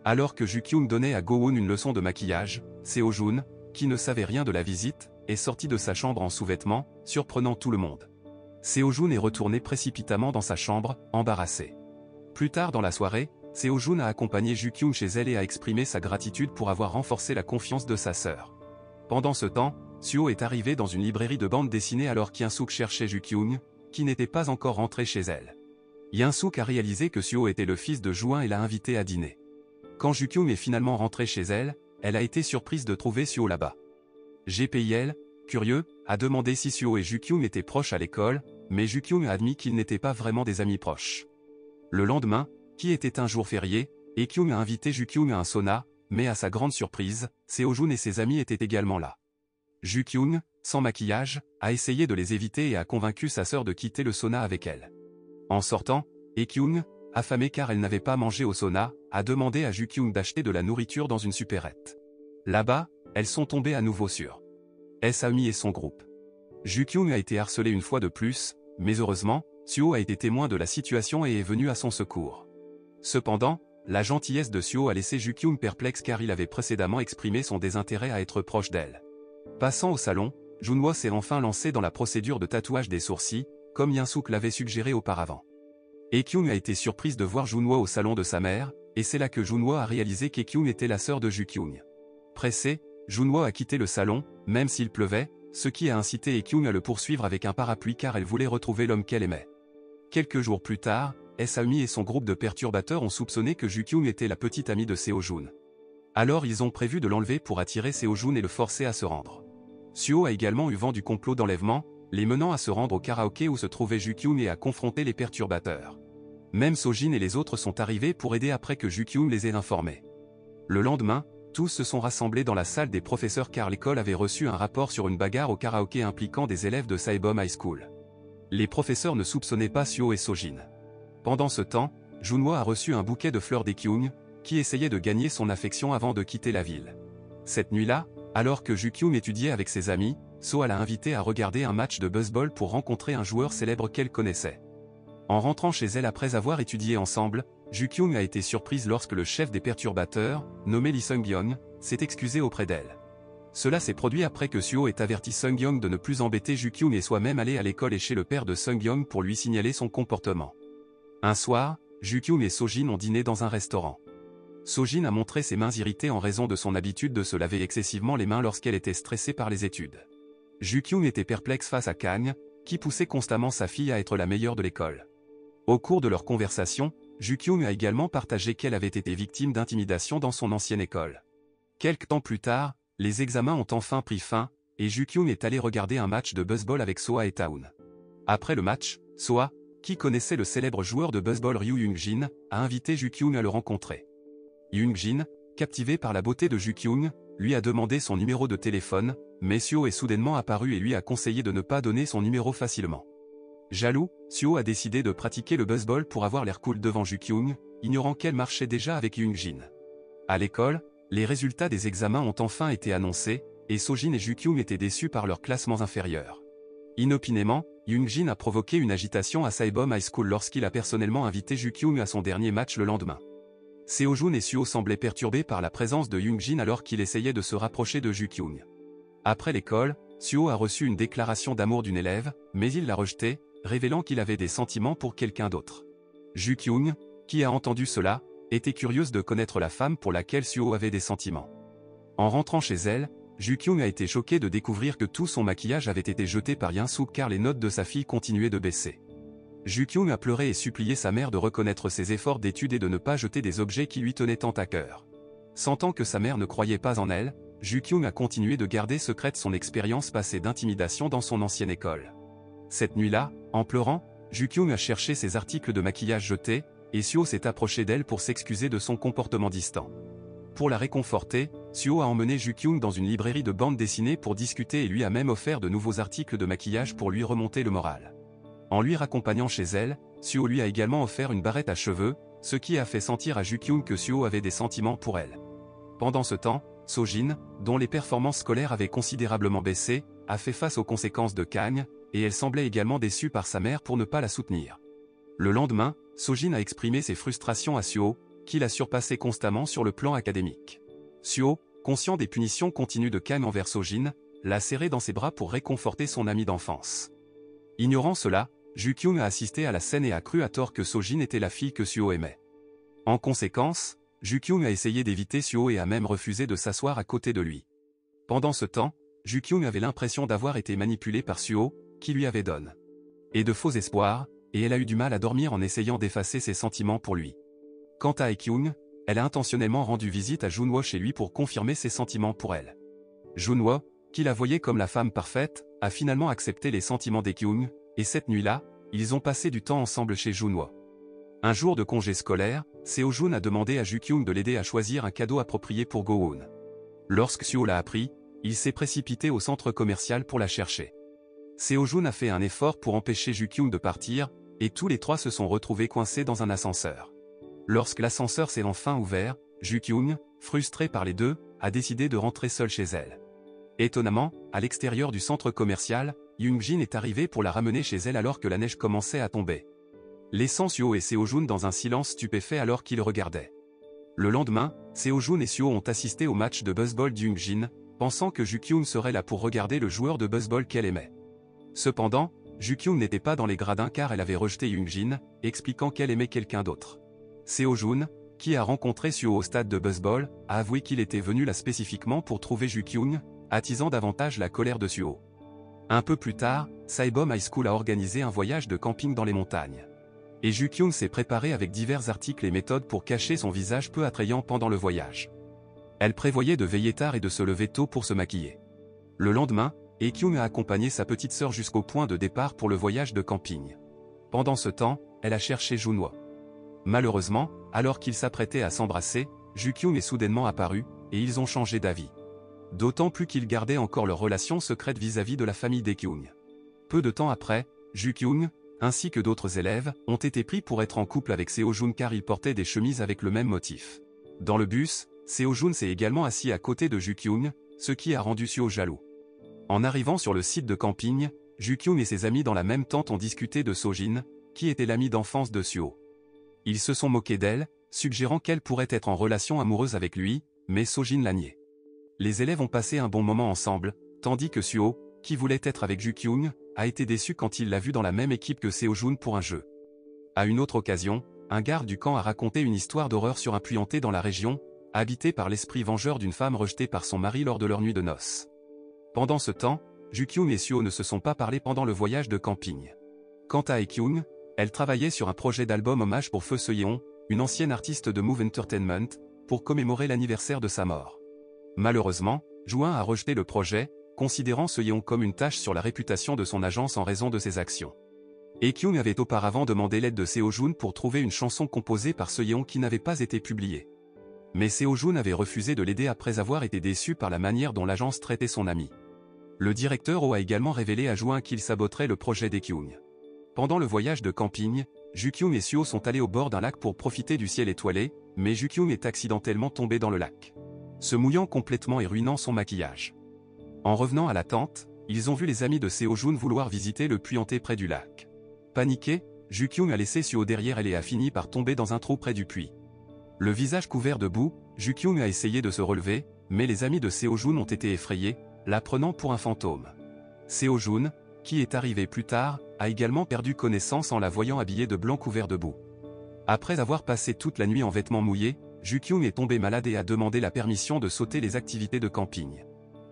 Alors que Ju-kyung donnait à Go-eun une leçon de maquillage, Seo-jun, qui ne savait rien de la visite, est sorti de sa chambre en sous-vêtements, surprenant tout le monde. Seo-jun est retourné précipitamment dans sa chambre, embarrassé. Plus tard dans la soirée, Seo-jun a accompagné Ju-kyung chez elle et a exprimé sa gratitude pour avoir renforcé la confiance de sa sœur. Pendant ce temps, Suho est arrivé dans une librairie de bande dessinée alors qu'Yun-suk cherchait Ju-kyung, qui n'était pas encore rentré chez elle. Yun-suk a réalisé que Suho était le fils de Juin et l'a invité à dîner. Quand Ju-kyung est finalement rentré chez elle, elle a été surprise de trouver Suho là-bas. GPIL, curieux, a demandé si Suho et Ju-kyung étaient proches à l'école, mais Ju-kyung a admis qu'ils n'étaient pas vraiment des amis proches. Le lendemain, qui était un jour férié, Ae-kyung a invité Ju-kyung à un sauna, mais à sa grande surprise, Seo-jun et ses amis étaient également là. Ju-kyung, sans maquillage, a essayé de les éviter et a convaincu sa sœur de quitter le sauna avec elle. En sortant, Ae-kyung, affamée car elle n'avait pas mangé au sauna, a demandé à Ju-kyung d'acheter de la nourriture dans une supérette. Là-bas, elles sont tombées à nouveau sur Sami et son groupe. Ju-kyung a été harcelé une fois de plus, mais heureusement, Suho a été témoin de la situation et est venu à son secours. Cependant, la gentillesse de Suho a laissé Ju-kyung perplexe car il avait précédemment exprimé son désintérêt à être proche d'elle. Passant au salon, Junwo s'est enfin lancé dans la procédure de tatouage des sourcils, comme Yun-suk l'avait suggéré auparavant. Ae-kyung a été surprise de voir Junwo au salon de sa mère, et c'est là que Junwo a réalisé qu'Ae-kyung était la sœur de Ju-kyung. Pressé, Junwo a quitté le salon, même s'il pleuvait, ce qui a incité Ae-kyung à le poursuivre avec un parapluie car elle voulait retrouver l'homme qu'elle aimait. Quelques jours plus tard, Sami et son groupe de perturbateurs ont soupçonné que Ju-kyung était la petite amie de Seo-jun. Alors ils ont prévu de l'enlever pour attirer Seo-jun et le forcer à se rendre. Suho a également eu vent du complot d'enlèvement, les menant à se rendre au karaoké où se trouvait Ju-kyung et à confronter les perturbateurs. Même Sojin et les autres sont arrivés pour aider après que Ju-kyung les ait informés. Le lendemain, tous se sont rassemblés dans la salle des professeurs car l'école avait reçu un rapport sur une bagarre au karaoké impliquant des élèves de Saebom High School. Les professeurs ne soupçonnaient pas Suho et Sojin. Pendant ce temps, Junwo a reçu un bouquet de fleurs d'Ae-kyung, qui essayait de gagner son affection avant de quitter la ville. Cette nuit-là, alors que Ju-kyung étudiait avec ses amis, So l'a invité à regarder un match de baseball pour rencontrer un joueur célèbre qu'elle connaissait. En rentrant chez elle après avoir étudié ensemble, Ju-kyung a été surprise lorsque le chef des perturbateurs, nommé Lee Sung-byung, s'est excusé auprès d'elle. Cela s'est produit après que Suho ait averti Sung-byung de ne plus embêter Ju-kyung et soit même allé à l'école et chez le père de Sung-byung pour lui signaler son comportement. Un soir, Ju-kyung et Sojin ont dîné dans un restaurant. Sojin a montré ses mains irritées en raison de son habitude de se laver excessivement les mains lorsqu'elle était stressée par les études. Ju-kyung était perplexe face à Kang, qui poussait constamment sa fille à être la meilleure de l'école. Au cours de leur conversation, Ju-kyung a également partagé qu'elle avait été victime d'intimidation dans son ancienne école. Quelque temps plus tard, les examens ont enfin pris fin, et Ju-kyung est allé regarder un match de baseball avec Soa et Taun. Après le match, Soa, qui connaissait le célèbre joueur de baseball Ryu Young-jin, a invité Ju-kyung à le rencontrer. Young-jin, captivé par la beauté de Ju-kyung, lui a demandé son numéro de téléphone, mais Suho est soudainement apparu et lui a conseillé de ne pas donner son numéro facilement. Jaloux, Suho a décidé de pratiquer le baseball pour avoir l'air cool devant Ju-kyung, ignorant qu'elle marchait déjà avec Young-jin. À l'école, les résultats des examens ont enfin été annoncés, et Sojin et Ju-kyung étaient déçus par leurs classements inférieurs. Inopinément, Young-jin a provoqué une agitation à Saebom High School lorsqu'il a personnellement invité Ju-kyung à son dernier match le lendemain. Seo-jun et Suho semblaient perturbés par la présence de Young-jin alors qu'il essayait de se rapprocher de Ju-kyung. Après l'école, Suho a reçu une déclaration d'amour d'une élève, mais il l'a rejetée, révélant qu'il avait des sentiments pour quelqu'un d'autre. Ju-kyung, qui a entendu cela, était curieuse de connaître la femme pour laquelle Suho avait des sentiments. En rentrant chez elle, Ju-kyung a été choquée de découvrir que tout son maquillage avait été jeté par Yun-suk car les notes de sa fille continuaient de baisser. Ju-kyung a pleuré et supplié sa mère de reconnaître ses efforts d'études et de ne pas jeter des objets qui lui tenaient tant à cœur. Sentant que sa mère ne croyait pas en elle, Ju-kyung a continué de garder secrète son expérience passée d'intimidation dans son ancienne école. Cette nuit-là, en pleurant, Ju-kyung a cherché ses articles de maquillage jetés, et Suho s'est approché d'elle pour s'excuser de son comportement distant. Pour la réconforter, Suho a emmené Ju-kyung dans une librairie de bande dessinée pour discuter et lui a même offert de nouveaux articles de maquillage pour lui remonter le moral. En lui raccompagnant chez elle, Suho lui a également offert une barrette à cheveux, ce qui a fait sentir à Ju-kyung que Suho avait des sentiments pour elle. Pendant ce temps, Sojin, dont les performances scolaires avaient considérablement baissé, a fait face aux conséquences de Kang, et elle semblait également déçue par sa mère pour ne pas la soutenir. Le lendemain, Sojin a exprimé ses frustrations à Suho, qui l'a surpassé constamment sur le plan académique. Suho, conscient des punitions continues de Kang envers Sojin, l'a serré dans ses bras pour réconforter son ami d'enfance. Ignorant cela, Ju-kyung a assisté à la scène et a cru à tort que Sojin était la fille que Suho aimait. En conséquence, Ju-kyung a essayé d'éviter Suho et a même refusé de s'asseoir à côté de lui. Pendant ce temps, Ju-kyung avait l'impression d'avoir été manipulé par Suho, qui lui avait donné de faux espoirs, et elle a eu du mal à dormir en essayant d'effacer ses sentiments pour lui. Quant à Hae-kyung, elle a intentionnellement rendu visite à Junwo chez lui pour confirmer ses sentiments pour elle. Junwo, qui la voyait comme la femme parfaite, a finalement accepté les sentiments d'Hae-kyung, et cette nuit-là, ils ont passé du temps ensemble chez Junwo. Un jour de congé scolaire, Seo-jun a demandé à Ju-kyung de l'aider à choisir un cadeau approprié pour Go-eun. Lorsque Suho l'a appris, il s'est précipité au centre commercial pour la chercher. Seo-jun a fait un effort pour empêcher Ju-kyung de partir, et tous les trois se sont retrouvés coincés dans un ascenseur. Lorsque l'ascenseur s'est enfin ouvert, Ju-kyung, frustré par les deux, a décidé de rentrer seul chez elle. Étonnamment, à l'extérieur du centre commercial, Young-jin est arrivé pour la ramener chez elle alors que la neige commençait à tomber, laissant Suho et Seo-jun dans un silence stupéfait alors qu'ils regardaient. Le lendemain, Seo-jun et Suho ont assisté au match de baseball d'Young-jin, pensant que Ju-kyung serait là pour regarder le joueur de baseball qu'elle aimait. Cependant, Ju-kyung n'était pas dans les gradins car elle avait rejeté Young-jin, expliquant qu'elle aimait quelqu'un d'autre. Seo-jun, qui a rencontré Suho au stade de baseball, a avoué qu'il était venu là spécifiquement pour trouver Ju-kyung, attisant davantage la colère de Suho. Un peu plus tard, Saebom High School a organisé un voyage de camping dans les montagnes. Et Ju-kyung s'est préparé avec divers articles et méthodes pour cacher son visage peu attrayant pendant le voyage. Elle prévoyait de veiller tard et de se lever tôt pour se maquiller. Le lendemain, Hae-kyung a accompagné sa petite sœur jusqu'au point de départ pour le voyage de camping. Pendant ce temps, elle a cherché Junwo. Malheureusement, alors qu'ils s'apprêtaient à s'embrasser, Ju-kyung est soudainement apparu, et ils ont changé d'avis. D'autant plus qu'ils gardaient encore leur relation secrète vis-à-vis de la famille d'Hae-kyung. Peu de temps après, Ju-kyung, ainsi que d'autres élèves, ont été pris pour être en couple avec Seo-jun car ils portaient des chemises avec le même motif. Dans le bus, Seo-jun s'est également assis à côté de Ju-kyung, ce qui a rendu Suho jaloux. En arrivant sur le site de camping, Ju-kyung et ses amis dans la même tente ont discuté de Sojin, qui était l'ami d'enfance de Suho. Ils se sont moqués d'elle, suggérant qu'elle pourrait être en relation amoureuse avec lui, mais Sojin l'a nié. Les élèves ont passé un bon moment ensemble, tandis que Suho, qui voulait être avec Ju-kyung, a été déçu quand il l'a vu dans la même équipe que Seo-jun pour un jeu. À une autre occasion, un garde du camp a raconté une histoire d'horreur sur un puits hanté dans la région, habité par l'esprit vengeur d'une femme rejetée par son mari lors de leur nuit de noces. Pendant ce temps, Ju-kyung et Suho ne se sont pas parlé pendant le voyage de camping. Quant à Hae-kyung, elle travaillait sur un projet d'album hommage pour Feu Seyeon, une ancienne artiste de Move Entertainment, pour commémorer l'anniversaire de sa mort. Malheureusement, Juin a rejeté le projet, considérant Seyeon comme une tache sur la réputation de son agence en raison de ses actions. Hae-kyung avait auparavant demandé l'aide de Seo-jun pour trouver une chanson composée par Seyeon qui n'avait pas été publiée. Mais Seo-jun avait refusé de l'aider après avoir été déçu par la manière dont l'agence traitait son ami. Le directeur Oh a également révélé à Juin qu'il saboterait le projet d'Hae-kyung. Pendant le voyage de camping, Ju-kyung et Suho sont allés au bord d'un lac pour profiter du ciel étoilé, mais Ju-kyung est accidentellement tombé dans le lac, se mouillant complètement et ruinant son maquillage. En revenant à la tente, ils ont vu les amis de Seo-jun vouloir visiter le puits hanté près du lac. Paniqué, Ju-kyung a laissé Suho derrière elle et a fini par tomber dans un trou près du puits. Le visage couvert de boue, Ju-kyung a essayé de se relever, mais les amis de Seo-jun ont été effrayés, la prenant pour un fantôme. Seo-jun, qui est arrivé plus tard, a également perdu connaissance en la voyant habillée de blanc couvert de boue. Après avoir passé toute la nuit en vêtements mouillés, Ju-kyung est tombé malade et a demandé la permission de sauter les activités de camping.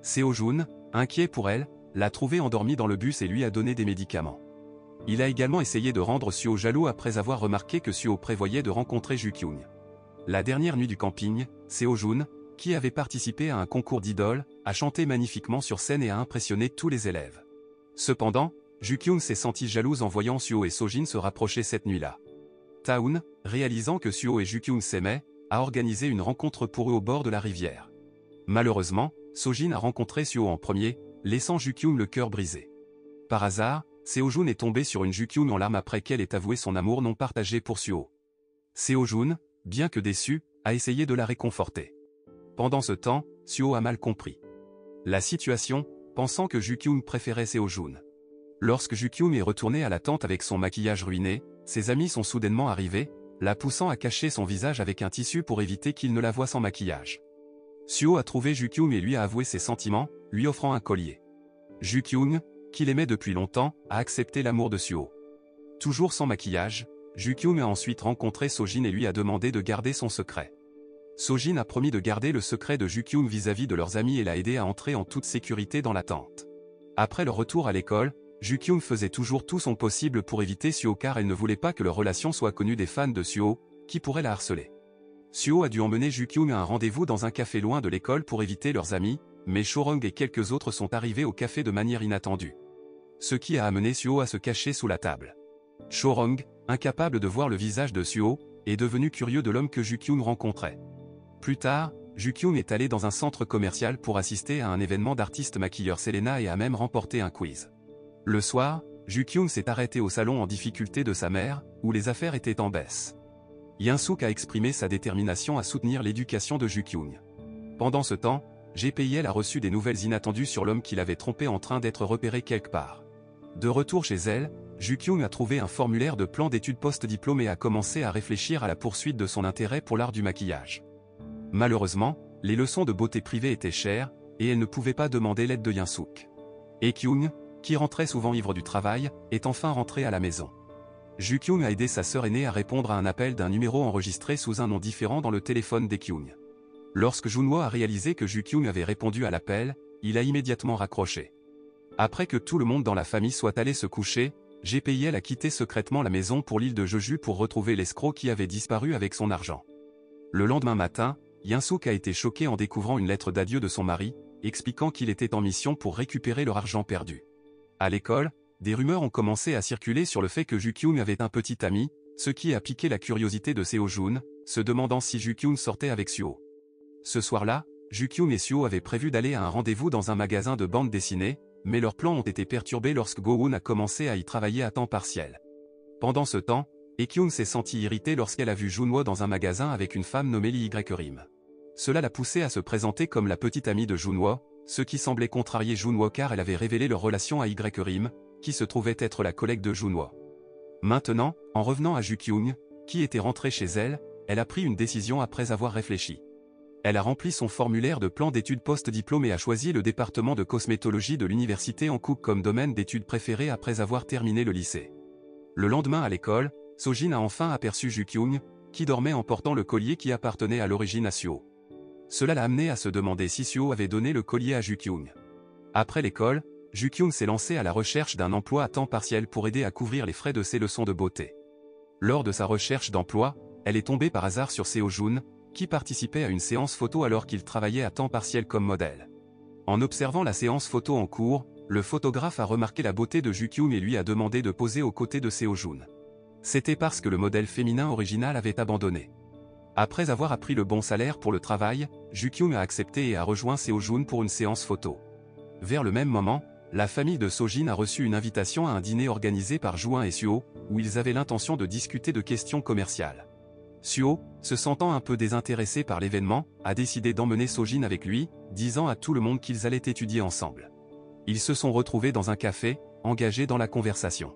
Seo-jun, inquiet pour elle, l'a trouvée endormie dans le bus et lui a donné des médicaments. Il a également essayé de rendre Suho jaloux après avoir remarqué que Suho prévoyait de rencontrer Ju-kyung. La dernière nuit du camping, Seo-jun, qui avait participé à un concours d'idoles, a chanté magnifiquement sur scène et a impressionné tous les élèves. Cependant, Ju-kyung s'est sentie jalouse en voyant Suho et Sojin se rapprocher cette nuit-là. Taun, réalisant que Suho et Ju-kyung s'aimaient, a organisé une rencontre pour eux au bord de la rivière. Malheureusement, Sojin a rencontré Suho en premier, laissant Ju-kyung le cœur brisé. Par hasard, Seo-jun est tombé sur une Ju-kyung en larmes après qu'elle ait avoué son amour non partagé pour Suho. Seo-jun, bien que déçu, a essayé de la réconforter. Pendant ce temps, Suho a mal compris la situation, pensant que Ju-kyung préférait Seo-jun. Lorsque Ju-kyung est retourné à la tente avec son maquillage ruiné, ses amis sont soudainement arrivés, la poussant à cacher son visage avec un tissu pour éviter qu'il ne la voie sans maquillage. Suho a trouvé Ju-kyung et lui a avoué ses sentiments, lui offrant un collier. Ju-kyung, qu'il aimait depuis longtemps, a accepté l'amour de Suho. Toujours sans maquillage, Ju-kyung a ensuite rencontré Sojin et lui a demandé de garder son secret. Sojin a promis de garder le secret de Ju-kyung vis-à-vis de leurs amis et l'a aidé à entrer en toute sécurité dans la tente. Après leur retour à l'école, Ju-kyung faisait toujours tout son possible pour éviter Suho car elle ne voulait pas que leur relation soit connue des fans de Suho, qui pourraient la harceler. Suho a dû emmener Ju-kyung à un rendez-vous dans un café loin de l'école pour éviter leurs amis, mais Chorong et quelques autres sont arrivés au café de manière inattendue. Ce qui a amené Suho à se cacher sous la table. Chorong, incapable de voir le visage de Suho, est devenu curieux de l'homme que Ju-kyung rencontrait. Plus tard, Ju-kyung est allé dans un centre commercial pour assister à un événement d'artiste maquilleur Selena et a même remporté un quiz. Le soir, Ju-kyung s'est arrêté au salon en difficulté de sa mère, où les affaires étaient en baisse. Yoon-suk a exprimé sa détermination à soutenir l'éducation de Ju-kyung. Pendant ce temps, GPIL a reçu des nouvelles inattendues sur l'homme qui l'avait trompé en train d'être repéré quelque part. De retour chez elle, Ju-kyung a trouvé un formulaire de plan d'études post-diplôme et a commencé à réfléchir à la poursuite de son intérêt pour l'art du maquillage. Malheureusement, les leçons de beauté privée étaient chères, et elle ne pouvait pas demander l'aide de Yoon-suk. Kyung, qui rentrait souvent ivre du travail, est enfin rentré à la maison. Ju-kyung a aidé sa sœur aînée à répondre à un appel d'un numéro enregistré sous un nom différent dans le téléphone d'Kyung. Lorsque Junwo a réalisé que Ju-kyung avait répondu à l'appel, il a immédiatement raccroché. Après que tout le monde dans la famille soit allé se coucher, GPIL a quitté secrètement la maison pour l'île de Jeju pour retrouver l'escroc qui avait disparu avec son argent. Le lendemain matin, Yoon-suk a été choqué en découvrant une lettre d'adieu de son mari, expliquant qu'il était en mission pour récupérer leur argent perdu. À l'école, des rumeurs ont commencé à circuler sur le fait que Ju-kyung avait un petit ami, ce qui a piqué la curiosité de Seo-jun, se demandant si Ju-kyung sortait avec Suho. Ce soir-là, Ju-kyung et Suho avaient prévu d'aller à un rendez-vous dans un magasin de bande dessinée, mais leurs plans ont été perturbés lorsque Go-hoon a commencé à y travailler à temps partiel. Pendant ce temps, Kyung s'est sentie irritée lorsqu'elle a vu Junwo dans un magasin avec une femme nommée Lee Rim. Cela l'a poussée à se présenter comme la petite amie de Junwo, ce qui semblait contrarier Junwo car elle avait révélé leur relation à Rim, qui se trouvait être la collègue de Junwo. Maintenant, en revenant à Ju-kyung, qui était rentrée chez elle, elle a pris une décision après avoir réfléchi. Elle a rempli son formulaire de plan d'études post-diplôme et a choisi le département de cosmétologie de l'université Hankook comme domaine d'études préféré après avoir terminé le lycée. Le lendemain à l'école, Sojin a enfin aperçu Ju-kyung, qui dormait en portant le collier qui appartenait à l'origine à Suho. Cela l'a amené à se demander si Suho avait donné le collier à Ju-kyung. Après l'école, Ju-kyung s'est lancé à la recherche d'un emploi à temps partiel pour aider à couvrir les frais de ses leçons de beauté. Lors de sa recherche d'emploi, elle est tombée par hasard sur Seo-jun, qui participait à une séance photo alors qu'il travaillait à temps partiel comme modèle. En observant la séance photo en cours, le photographe a remarqué la beauté de Ju-kyung et lui a demandé de poser aux côtés de Seo-jun. C'était parce que le modèle féminin original avait abandonné. Après avoir appris le bon salaire pour le travail, Ju-kyung a accepté et a rejoint Seo-jun pour une séance photo. Vers le même moment, la famille de Sojin a reçu une invitation à un dîner organisé par Juin et Suho, où ils avaient l'intention de discuter de questions commerciales. Suho, se sentant un peu désintéressé par l'événement, a décidé d'emmener Sojin avec lui, disant à tout le monde qu'ils allaient étudier ensemble. Ils se sont retrouvés dans un café, engagés dans la conversation.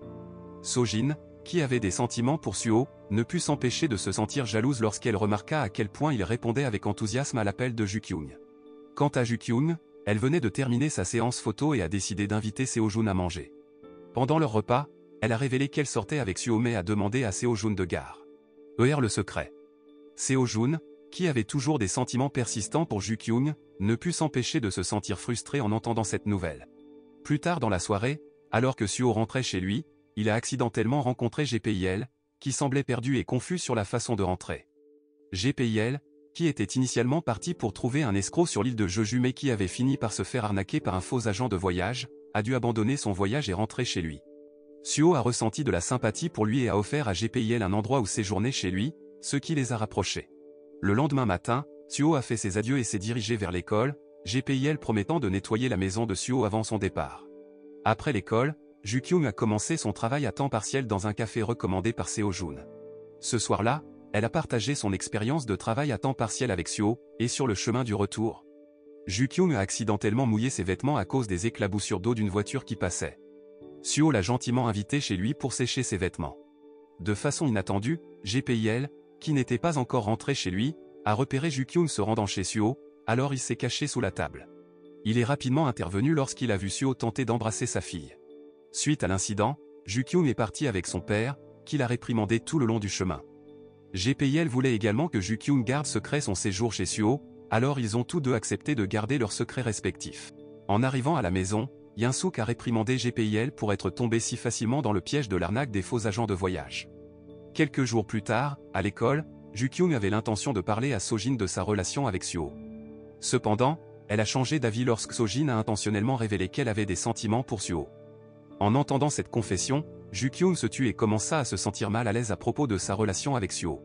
Sojin, qui avait des sentiments pour Suho, ne put s'empêcher de se sentir jalouse lorsqu'elle remarqua à quel point il répondait avec enthousiasme à l'appel de Ju-kyung. Quant à Ju-kyung, elle venait de terminer sa séance photo et a décidé d'inviter Seo-jun à manger. Pendant leur repas, elle a révélé qu'elle sortait avec Suho mais a demandé à Seo-jun de gare. Le secret. Seo-jun, qui avait toujours des sentiments persistants pour Ju-kyung, ne put s'empêcher de se sentir frustré en entendant cette nouvelle. Plus tard dans la soirée, alors que Suho rentrait chez lui, il a accidentellement rencontré GPIL, qui semblait perdu et confus sur la façon de rentrer. GPIL, qui était initialement parti pour trouver un escroc sur l'île de Jeju mais qui avait fini par se faire arnaquer par un faux agent de voyage, a dû abandonner son voyage et rentrer chez lui. Suho a ressenti de la sympathie pour lui et a offert à GPIL un endroit où séjourner chez lui, ce qui les a rapprochés. Le lendemain matin, Suho a fait ses adieux et s'est dirigé vers l'école, GPIL promettant de nettoyer la maison de Suho avant son départ. Après l'école, Ju-kyung a commencé son travail à temps partiel dans un café recommandé par Seo-jun. Ce soir-là, elle a partagé son expérience de travail à temps partiel avec Suho, et sur le chemin du retour, Ju-kyung a accidentellement mouillé ses vêtements à cause des éclaboussures d'eau d'une voiture qui passait. Suho l'a gentiment invité chez lui pour sécher ses vêtements. De façon inattendue, GPIL, qui n'était pas encore rentré chez lui, a repéré Ju-kyung se rendant chez Suho, alors il s'est caché sous la table. Il est rapidement intervenu lorsqu'il a vu Suho tenter d'embrasser sa fille. Suite à l'incident, Ju-kyung est parti avec son père, qui l'a réprimandé tout le long du chemin. GPIL voulait également que Ju-kyung garde secret son séjour chez Suho, alors ils ont tous deux accepté de garder leurs secrets respectifs. En arrivant à la maison, Young-suk a réprimandé GPIL pour être tombé si facilement dans le piège de l'arnaque des faux agents de voyage. Quelques jours plus tard, à l'école, Ju-kyung avait l'intention de parler à Sojin de sa relation avec Suho. Cependant, elle a changé d'avis lorsque Sojin a intentionnellement révélé qu'elle avait des sentiments pour Suho. En entendant cette confession, Ju-kyung se tut et commença à se sentir mal à l'aise à propos de sa relation avec Suho.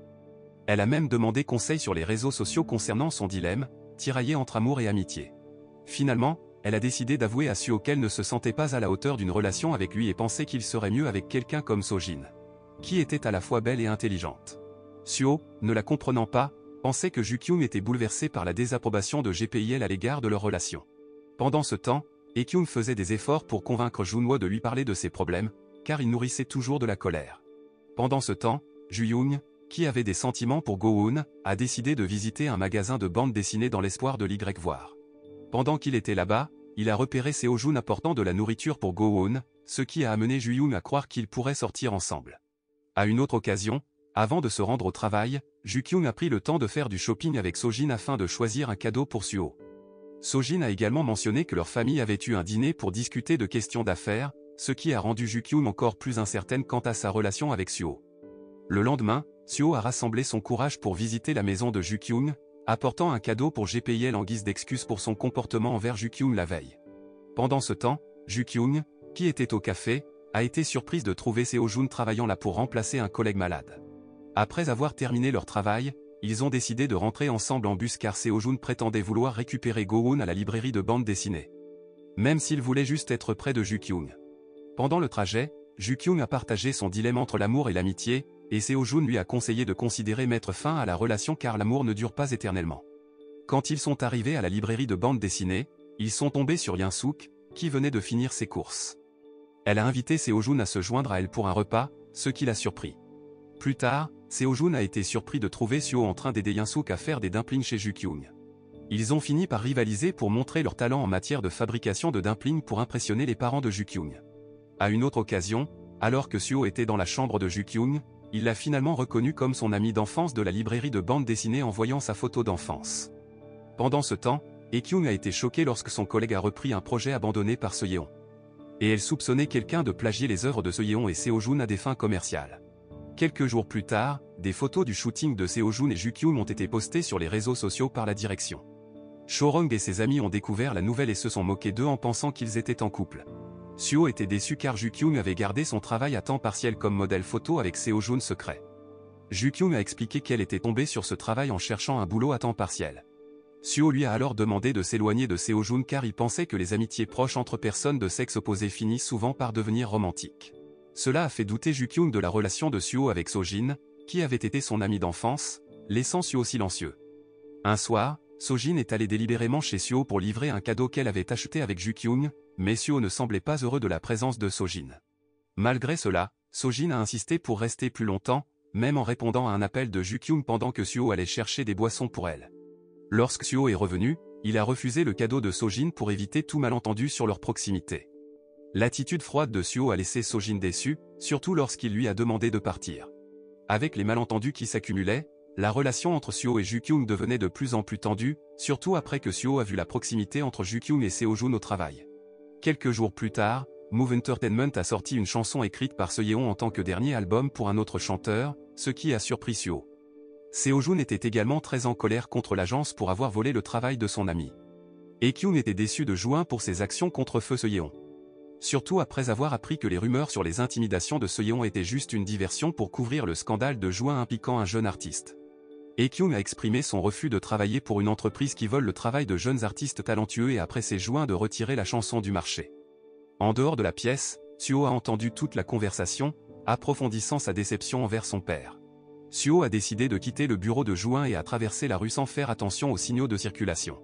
Elle a même demandé conseil sur les réseaux sociaux concernant son dilemme, tiraillé entre amour et amitié. Finalement, elle a décidé d'avouer à Suho qu'elle ne se sentait pas à la hauteur d'une relation avec lui et pensait qu'il serait mieux avec quelqu'un comme Sojin, qui était à la fois belle et intelligente. Suho, ne la comprenant pas, pensait que Ju-kyung était bouleversé par la désapprobation de GPIL à l'égard de leur relation. Pendant ce temps, Hae-kyung faisait des efforts pour convaincre Junwo de lui parler de ses problèmes, car il nourrissait toujours de la colère. Pendant ce temps, Ju-young, qui avait des sentiments pour Go-eun, a décidé de visiter un magasin de bande dessinée dans l'espoir de l'y voir. Pendant qu'il était là-bas, il a repéré Seo-jun apportant de la nourriture pour Go-eun, ce qui a amené Ju-young à croire qu'ils pourraient sortir ensemble. À une autre occasion, avant de se rendre au travail, Ju-kyung a pris le temps de faire du shopping avec Sojin afin de choisir un cadeau pour Suho. Sojin a également mentionné que leur famille avait eu un dîner pour discuter de questions d'affaires, ce qui a rendu Ju-kyung encore plus incertaine quant à sa relation avec Suho. Le lendemain, Suho a rassemblé son courage pour visiter la maison de Ju-kyung, apportant un cadeau pour GPIL en guise d'excuse pour son comportement envers Ju-kyung la veille. Pendant ce temps, Ju-kyung, qui était au café, a été surprise de trouver Seo-jun travaillant là pour remplacer un collègue malade. Après avoir terminé leur travail, ils ont décidé de rentrer ensemble en bus car Seo-jun prétendait vouloir récupérer Go-eun à la librairie de bande dessinée. Même s'il voulait juste être près de Ju-kyung. Pendant le trajet, Ju-kyung a partagé son dilemme entre l'amour et l'amitié, et Seo-jun lui a conseillé de considérer mettre fin à la relation car l'amour ne dure pas éternellement. Quand ils sont arrivés à la librairie de bande dessinée, ils sont tombés sur Young-suk, qui venait de finir ses courses. Elle a invité Seo-jun à se joindre à elle pour un repas, ce qui l'a surpris. Plus tard, Seo-jun a été surpris de trouver Suho en train d'aider Young-suk à faire des dumplings chez Ju-kyung. Ils ont fini par rivaliser pour montrer leur talent en matière de fabrication de dumplings pour impressionner les parents de Ju-kyung. À une autre occasion, alors que Suho était dans la chambre de Ju-kyung, il l'a finalement reconnu comme son ami d'enfance de la librairie de bande dessinée en voyant sa photo d'enfance. Pendant ce temps, Hae-kyung a été choquée lorsque son collègue a repris un projet abandonné par Seo-yeon. Et elle soupçonnait quelqu'un de plagier les œuvres de Seo-yeon et Seo-jun à des fins commerciales. Quelques jours plus tard, des photos du shooting de Seo-jun et Ju-kyung ont été postées sur les réseaux sociaux par la direction. Chorong et ses amis ont découvert la nouvelle et se sont moqués d'eux en pensant qu'ils étaient en couple. Suho était déçu car Ju-kyung avait gardé son travail à temps partiel comme modèle photo avec Seo-jun secret. Ju-kyung a expliqué qu'elle était tombée sur ce travail en cherchant un boulot à temps partiel. Suho lui a alors demandé de s'éloigner de Seo-jun car il pensait que les amitiés proches entre personnes de sexe opposé finissent souvent par devenir romantiques. Cela a fait douter Ju-kyung de la relation de Suho avec Sojin, qui avait été son ami d'enfance, laissant Suho silencieux. Un soir, Sojin est allé délibérément chez Suho pour livrer un cadeau qu'elle avait acheté avec Ju-kyung, mais Suho ne semblait pas heureux de la présence de Sojin. Malgré cela, Sojin a insisté pour rester plus longtemps, même en répondant à un appel de Ju-kyung pendant que Suho allait chercher des boissons pour elle. Lorsque Suho est revenu, il a refusé le cadeau de Sojin pour éviter tout malentendu sur leur proximité. L'attitude froide de Suho a laissé Sojin déçu, surtout lorsqu'il lui a demandé de partir. Avec les malentendus qui s'accumulaient, la relation entre Suho et Ju-kyung devenait de plus en plus tendue, surtout après que Suho a vu la proximité entre Ju-kyung et Seo-jun au travail. Quelques jours plus tard, Move Entertainment a sorti une chanson écrite par Seo-yeon en tant que dernier album pour un autre chanteur, ce qui a surpris Suho. Seo-jun était également très en colère contre l'agence pour avoir volé le travail de son ami. Hae-kyung était déçu de Ju-in pour ses actions contre feu Seo-yeon. Surtout après avoir appris que les rumeurs sur les intimidations de Seo-yeon étaient juste une diversion pour couvrir le scandale de Ju-in impliquant un jeune artiste. Hae-kyung a exprimé son refus de travailler pour une entreprise qui vole le travail de jeunes artistes talentueux et a pressé Ju-in de retirer la chanson du marché. En dehors de la pièce, Suho a entendu toute la conversation, approfondissant sa déception envers son père. Suho a décidé de quitter le bureau de Juin et a traversé la rue sans faire attention aux signaux de circulation.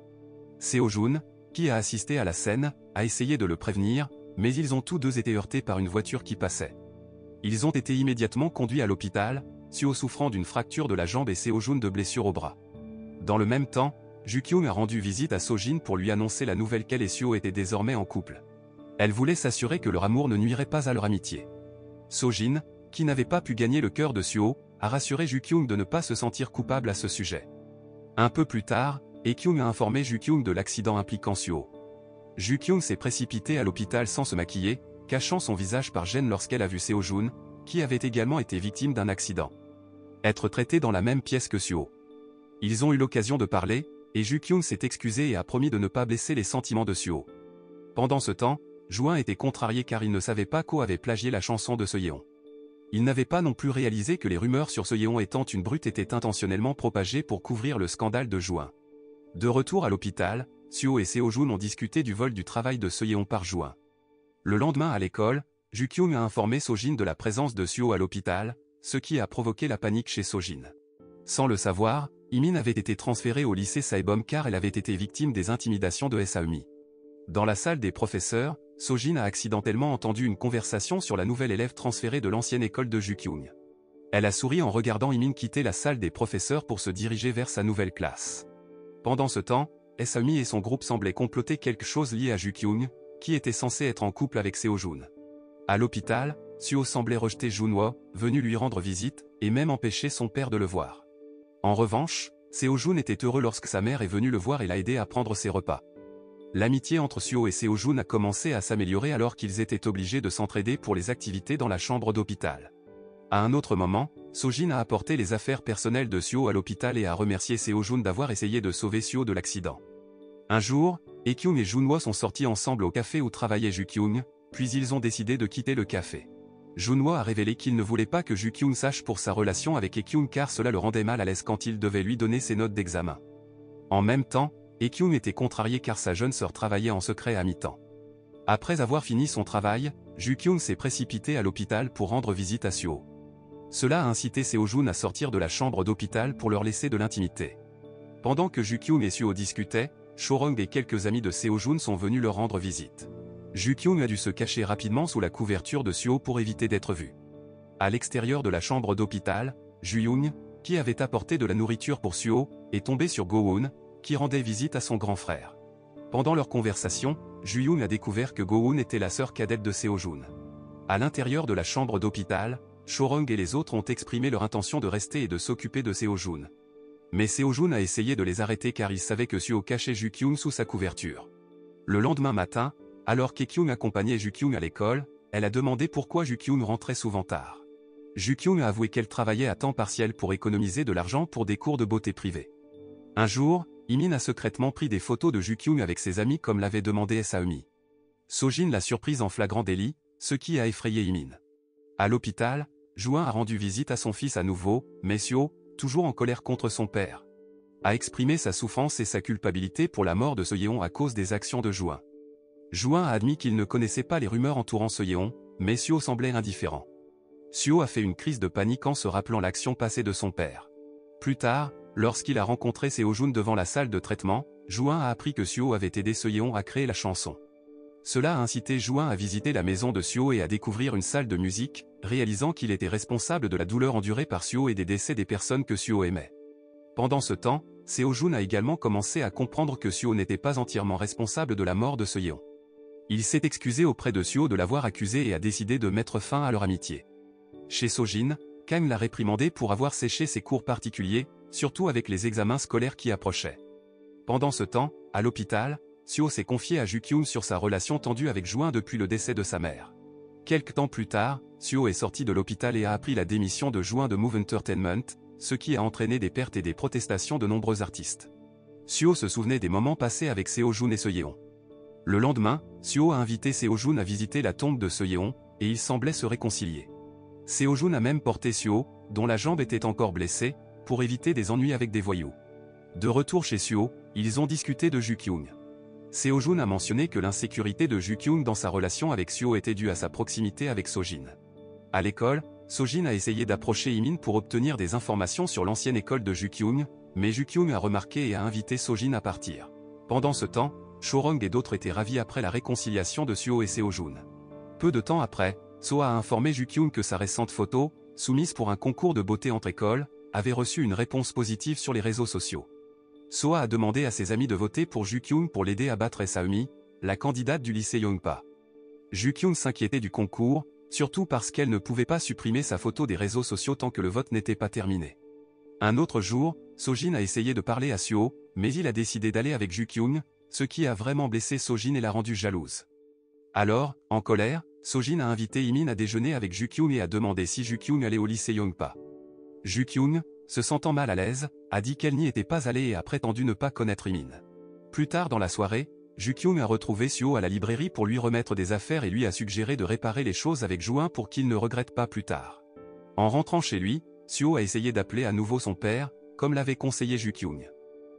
Seo-jun, qui a assisté à la scène, a essayé de le prévenir, mais ils ont tous deux été heurtés par une voiture qui passait. Ils ont été immédiatement conduits à l'hôpital, Suho souffrant d'une fracture de la jambe et Seo-jun de blessures au bras. Dans le même temps, Ju-kyung a rendu visite à Sojin pour lui annoncer la nouvelle qu'elle et Suho étaient désormais en couple. Elle voulait s'assurer que leur amour ne nuirait pas à leur amitié. Sojin, qui n'avait pas pu gagner le cœur de Suho, a rassuré Ju-kyung de ne pas se sentir coupable à ce sujet. Un peu plus tard, Hye-kyung a informé Ju-kyung de l'accident impliquant Suho. Ju-kyung s'est précipité à l'hôpital sans se maquiller, cachant son visage par gêne lorsqu'elle a vu Seo-jun, qui avait également été victime d'un accident, être traité dans la même pièce que Suho. Ils ont eu l'occasion de parler, et Ju-kyung s'est excusé et a promis de ne pas blesser les sentiments de Suho. Pendant ce temps, Juin était contrarié car il ne savait pas qu'O avait plagié la chanson de Seoyeon. Il n'avait pas non plus réalisé que les rumeurs sur Seoyeon étant une brute étaient intentionnellement propagées pour couvrir le scandale de Juin. De retour à l'hôpital, Suho et Seo-jun ont discuté du vol du travail de Seoyeon par Juin. Le lendemain à l'école, Ju-kyung a informé Sojin de la présence de Suho à l'hôpital, ce qui a provoqué la panique chez Sojin. Sans le savoir, Imin avait été transférée au lycée Saebom car elle avait été victime des intimidations de Saeumi. Dans la salle des professeurs, Sojin a accidentellement entendu une conversation sur la nouvelle élève transférée de l'ancienne école de Ju-kyung. Elle a souri en regardant Imin quitter la salle des professeurs pour se diriger vers sa nouvelle classe. Pendant ce temps, Saeumi et son groupe semblaient comploter quelque chose lié à Ju-kyung, qui était censé être en couple avec Seo-jun. À l'hôpital, Suho semblait rejeter Junwo, venu lui rendre visite, et même empêcher son père de le voir. En revanche, Seo-jun était heureux lorsque sa mère est venue le voir et l'a aidé à prendre ses repas. L'amitié entre Suho et Seo-jun a commencé à s'améliorer alors qu'ils étaient obligés de s'entraider pour les activités dans la chambre d'hôpital. À un autre moment, Sojin a apporté les affaires personnelles de Suho à l'hôpital et a remercié Seo-jun d'avoir essayé de sauver Suho de l'accident. Un jour, Hye-kyung et Junwo sont sortis ensemble au café où travaillait Ju-kyung, puis ils ont décidé de quitter le café. Junwo a révélé qu'il ne voulait pas que Ju-kyung sache pour sa relation avec Hye-kyung car cela le rendait mal à l'aise quand il devait lui donner ses notes d'examen. En même temps, Hye-kyung était contrarié car sa jeune sœur travaillait en secret à mi-temps. Après avoir fini son travail, Ju-kyung s'est précipité à l'hôpital pour rendre visite à Suho. Cela a incité Seo-jun à sortir de la chambre d'hôpital pour leur laisser de l'intimité. Pendant que Ju-kyung et Suho discutaient, Chorong et quelques amis de Seo-jun sont venus leur rendre visite. Ju-kyung a dû se cacher rapidement sous la couverture de Suho pour éviter d'être vu. À l'extérieur de la chambre d'hôpital, Ju-young, qui avait apporté de la nourriture pour Suho, est tombé sur Go-hoon, qui rendait visite à son grand frère. Pendant leur conversation, Ju-young a découvert que Go-hoon était la sœur cadette de Seo-jun. À l'intérieur de la chambre d'hôpital, Chorong et les autres ont exprimé leur intention de rester et de s'occuper de Seo-jun. Mais Seo-jun a essayé de les arrêter car il savait que Suho cachait Ju-kyung sous sa couverture. Le lendemain matin, alors qu'Hye-kyung accompagnait Ju-kyung à l'école, elle a demandé pourquoi Ju-kyung rentrait souvent tard. Ju-kyung a avoué qu'elle travaillait à temps partiel pour économiser de l'argent pour des cours de beauté privés. Un jour, Imin a secrètement pris des photos de Ju-kyung avec ses amis comme l'avait demandé Saeumi. Sojin l'a surprise en flagrant délit, ce qui a effrayé Imin. À l'hôpital, Juin a rendu visite à son fils à nouveau, mais Suho, toujours en colère contre son père, a exprimé sa souffrance et sa culpabilité pour la mort de Seoyeon à cause des actions de Juin. Juin a admis qu'il ne connaissait pas les rumeurs entourant Seoyeon, mais Suho semblait indifférent. Suho a fait une crise de panique en se rappelant l'action passée de son père. Plus tard, lorsqu'il a rencontré Seo-jun devant la salle de traitement, Juin a appris que Suho avait aidé Seoyeon à créer la chanson. Cela a incité Juin à visiter la maison de Suho et à découvrir une salle de musique, réalisant qu'il était responsable de la douleur endurée par Suho et des décès des personnes que Suho aimait. Pendant ce temps, Seo-jun a également commencé à comprendre que Suho n'était pas entièrement responsable de la mort de Seoyeon. Il s'est excusé auprès de Suho de l'avoir accusé et a décidé de mettre fin à leur amitié. Chez Sojin, Kang l'a réprimandé pour avoir séché ses cours particuliers, surtout avec les examens scolaires qui approchaient. Pendant ce temps, à l'hôpital, Suho s'est confié à Ju-kyung sur sa relation tendue avec Juin depuis le décès de sa mère. Quelque temps plus tard, Suho est sorti de l'hôpital et a appris la démission de Juin de Move Entertainment, ce qui a entraîné des pertes et des protestations de nombreux artistes. Suho se souvenait des moments passés avec Seo-jun et Seoyeon. Le lendemain, Suho a invité Seo-jun à visiter la tombe de Seoyeon, et ils semblaient se réconcilier. Seo-jun a même porté Suho, dont la jambe était encore blessée, pour éviter des ennuis avec des voyous. De retour chez Suho, ils ont discuté de Ju-kyung. Seo-jun a mentionné que l'insécurité de Ju-kyung dans sa relation avec Suho était due à sa proximité avec Sojin. À l'école, Sojin a essayé d'approcher Imin pour obtenir des informations sur l'ancienne école de Jukyung, mais Jukyung a remarqué et a invité Sojin à partir. Pendant ce temps, Chorong et d'autres étaient ravis après la réconciliation de Suho et Seojun. Peu de temps après, So a informé Jukyung que sa récente photo, soumise pour un concours de beauté entre écoles, avait reçu une réponse positive sur les réseaux sociaux. Soa a demandé à ses amis de voter pour Jukyung pour l'aider à battre Saeumi, la candidate du lycée Yongpa. Jukyung s'inquiétait du concours, surtout parce qu'elle ne pouvait pas supprimer sa photo des réseaux sociaux tant que le vote n'était pas terminé. Un autre jour, Sojin a essayé de parler à Suho, mais il a décidé d'aller avec Jukyung, ce qui a vraiment blessé Sojin et l'a rendue jalouse. Alors, en colère, Sojin a invité Imin à déjeuner avec Jukyung et a demandé si Jukyung allait au lycée Yongpa. Jukyung, se sentant mal à l'aise, a dit qu'elle n'y était pas allée et a prétendu ne pas connaître Imin. Plus tard dans la soirée, Jukyung a retrouvé Suho à la librairie pour lui remettre des affaires et lui a suggéré de réparer les choses avec Juin pour qu'il ne regrette pas plus tard. En rentrant chez lui, Suho a essayé d'appeler à nouveau son père, comme l'avait conseillé Jukyung.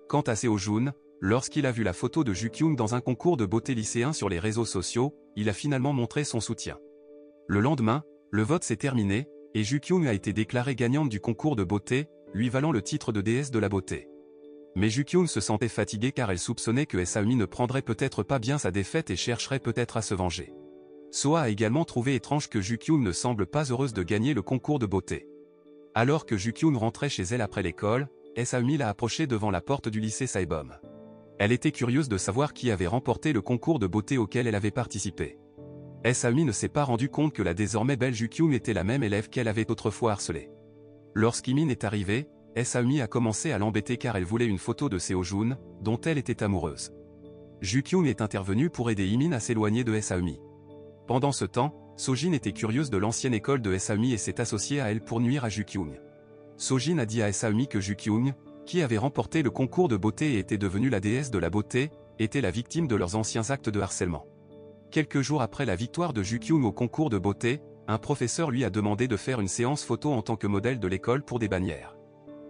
Quant à Seojun, lorsqu'il a vu la photo de Jukyung dans un concours de beauté lycéen sur les réseaux sociaux, il a finalement montré son soutien. Le lendemain, le vote s'est terminé, et Jukyung a été déclarée gagnante du concours de beauté, lui valant le titre de déesse de la beauté. Mais Jukyung se sentait fatiguée car elle soupçonnait que Saeumi ne prendrait peut-être pas bien sa défaite et chercherait peut-être à se venger. Soa a également trouvé étrange que Jukyung ne semble pas heureuse de gagner le concours de beauté. Alors que Jukyung rentrait chez elle après l'école, Saeumi l'a approchée devant la porte du lycée Saebom. Elle était curieuse de savoir qui avait remporté le concours de beauté auquel elle avait participé. Saeumi ne s'est pas rendu compte que la désormais belle Jukyung était la même élève qu'elle avait autrefois harcelée. Lorsqu'Imin est arrivée, Saeumi a commencé à l'embêter car elle voulait une photo de Seojun, dont elle était amoureuse. Jukyung est intervenu pour aider Imin à s'éloigner de Saeumi. Pendant ce temps, Sojin était curieuse de l'ancienne école de Saeumi et s'est associée à elle pour nuire à Jukyung. Sojin a dit à Saeumi que Jukyung, qui avait remporté le concours de beauté et était devenue la déesse de la beauté, était la victime de leurs anciens actes de harcèlement. Quelques jours après la victoire de Jukyung au concours de beauté, un professeur lui a demandé de faire une séance photo en tant que modèle de l'école pour des bannières.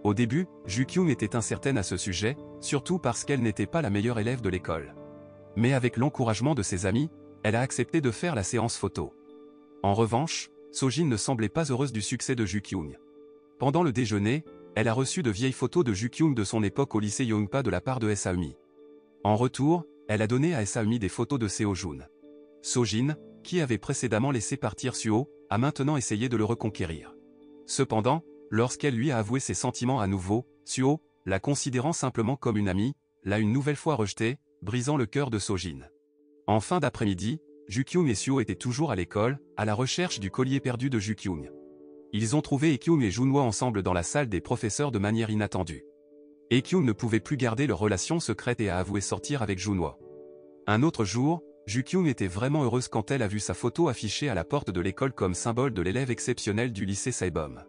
Au début, Jukyung était incertaine à ce sujet, surtout parce qu'elle n'était pas la meilleure élève de l'école. Mais avec l'encouragement de ses amis, elle a accepté de faire la séance photo. En revanche, Sojin ne semblait pas heureuse du succès de Jukyung. Pendant le déjeuner, elle a reçu de vieilles photos de Jukyung de son époque au lycée Yongpa de la part de Saeumi. En retour, elle a donné à Saeumi des photos de Seojun. Sojin, qui avait précédemment laissé partir Suho, a maintenant essayé de le reconquérir. Cependant, lorsqu'elle lui a avoué ses sentiments à nouveau, Suho, la considérant simplement comme une amie, l'a une nouvelle fois rejeté, brisant le cœur de Sojin. En fin d'après-midi, Jukyung et Suho étaient toujours à l'école, à la recherche du collier perdu de Jukyung. Ils ont trouvé Ekyung et Junhwa ensemble dans la salle des professeurs de manière inattendue. Ekyung ne pouvait plus garder leur relation secrète et a avoué sortir avec Junhwa. Un autre jour, Jukyung était vraiment heureuse quand elle a vu sa photo affichée à la porte de l'école comme symbole de l'élève exceptionnel du lycée Saebom.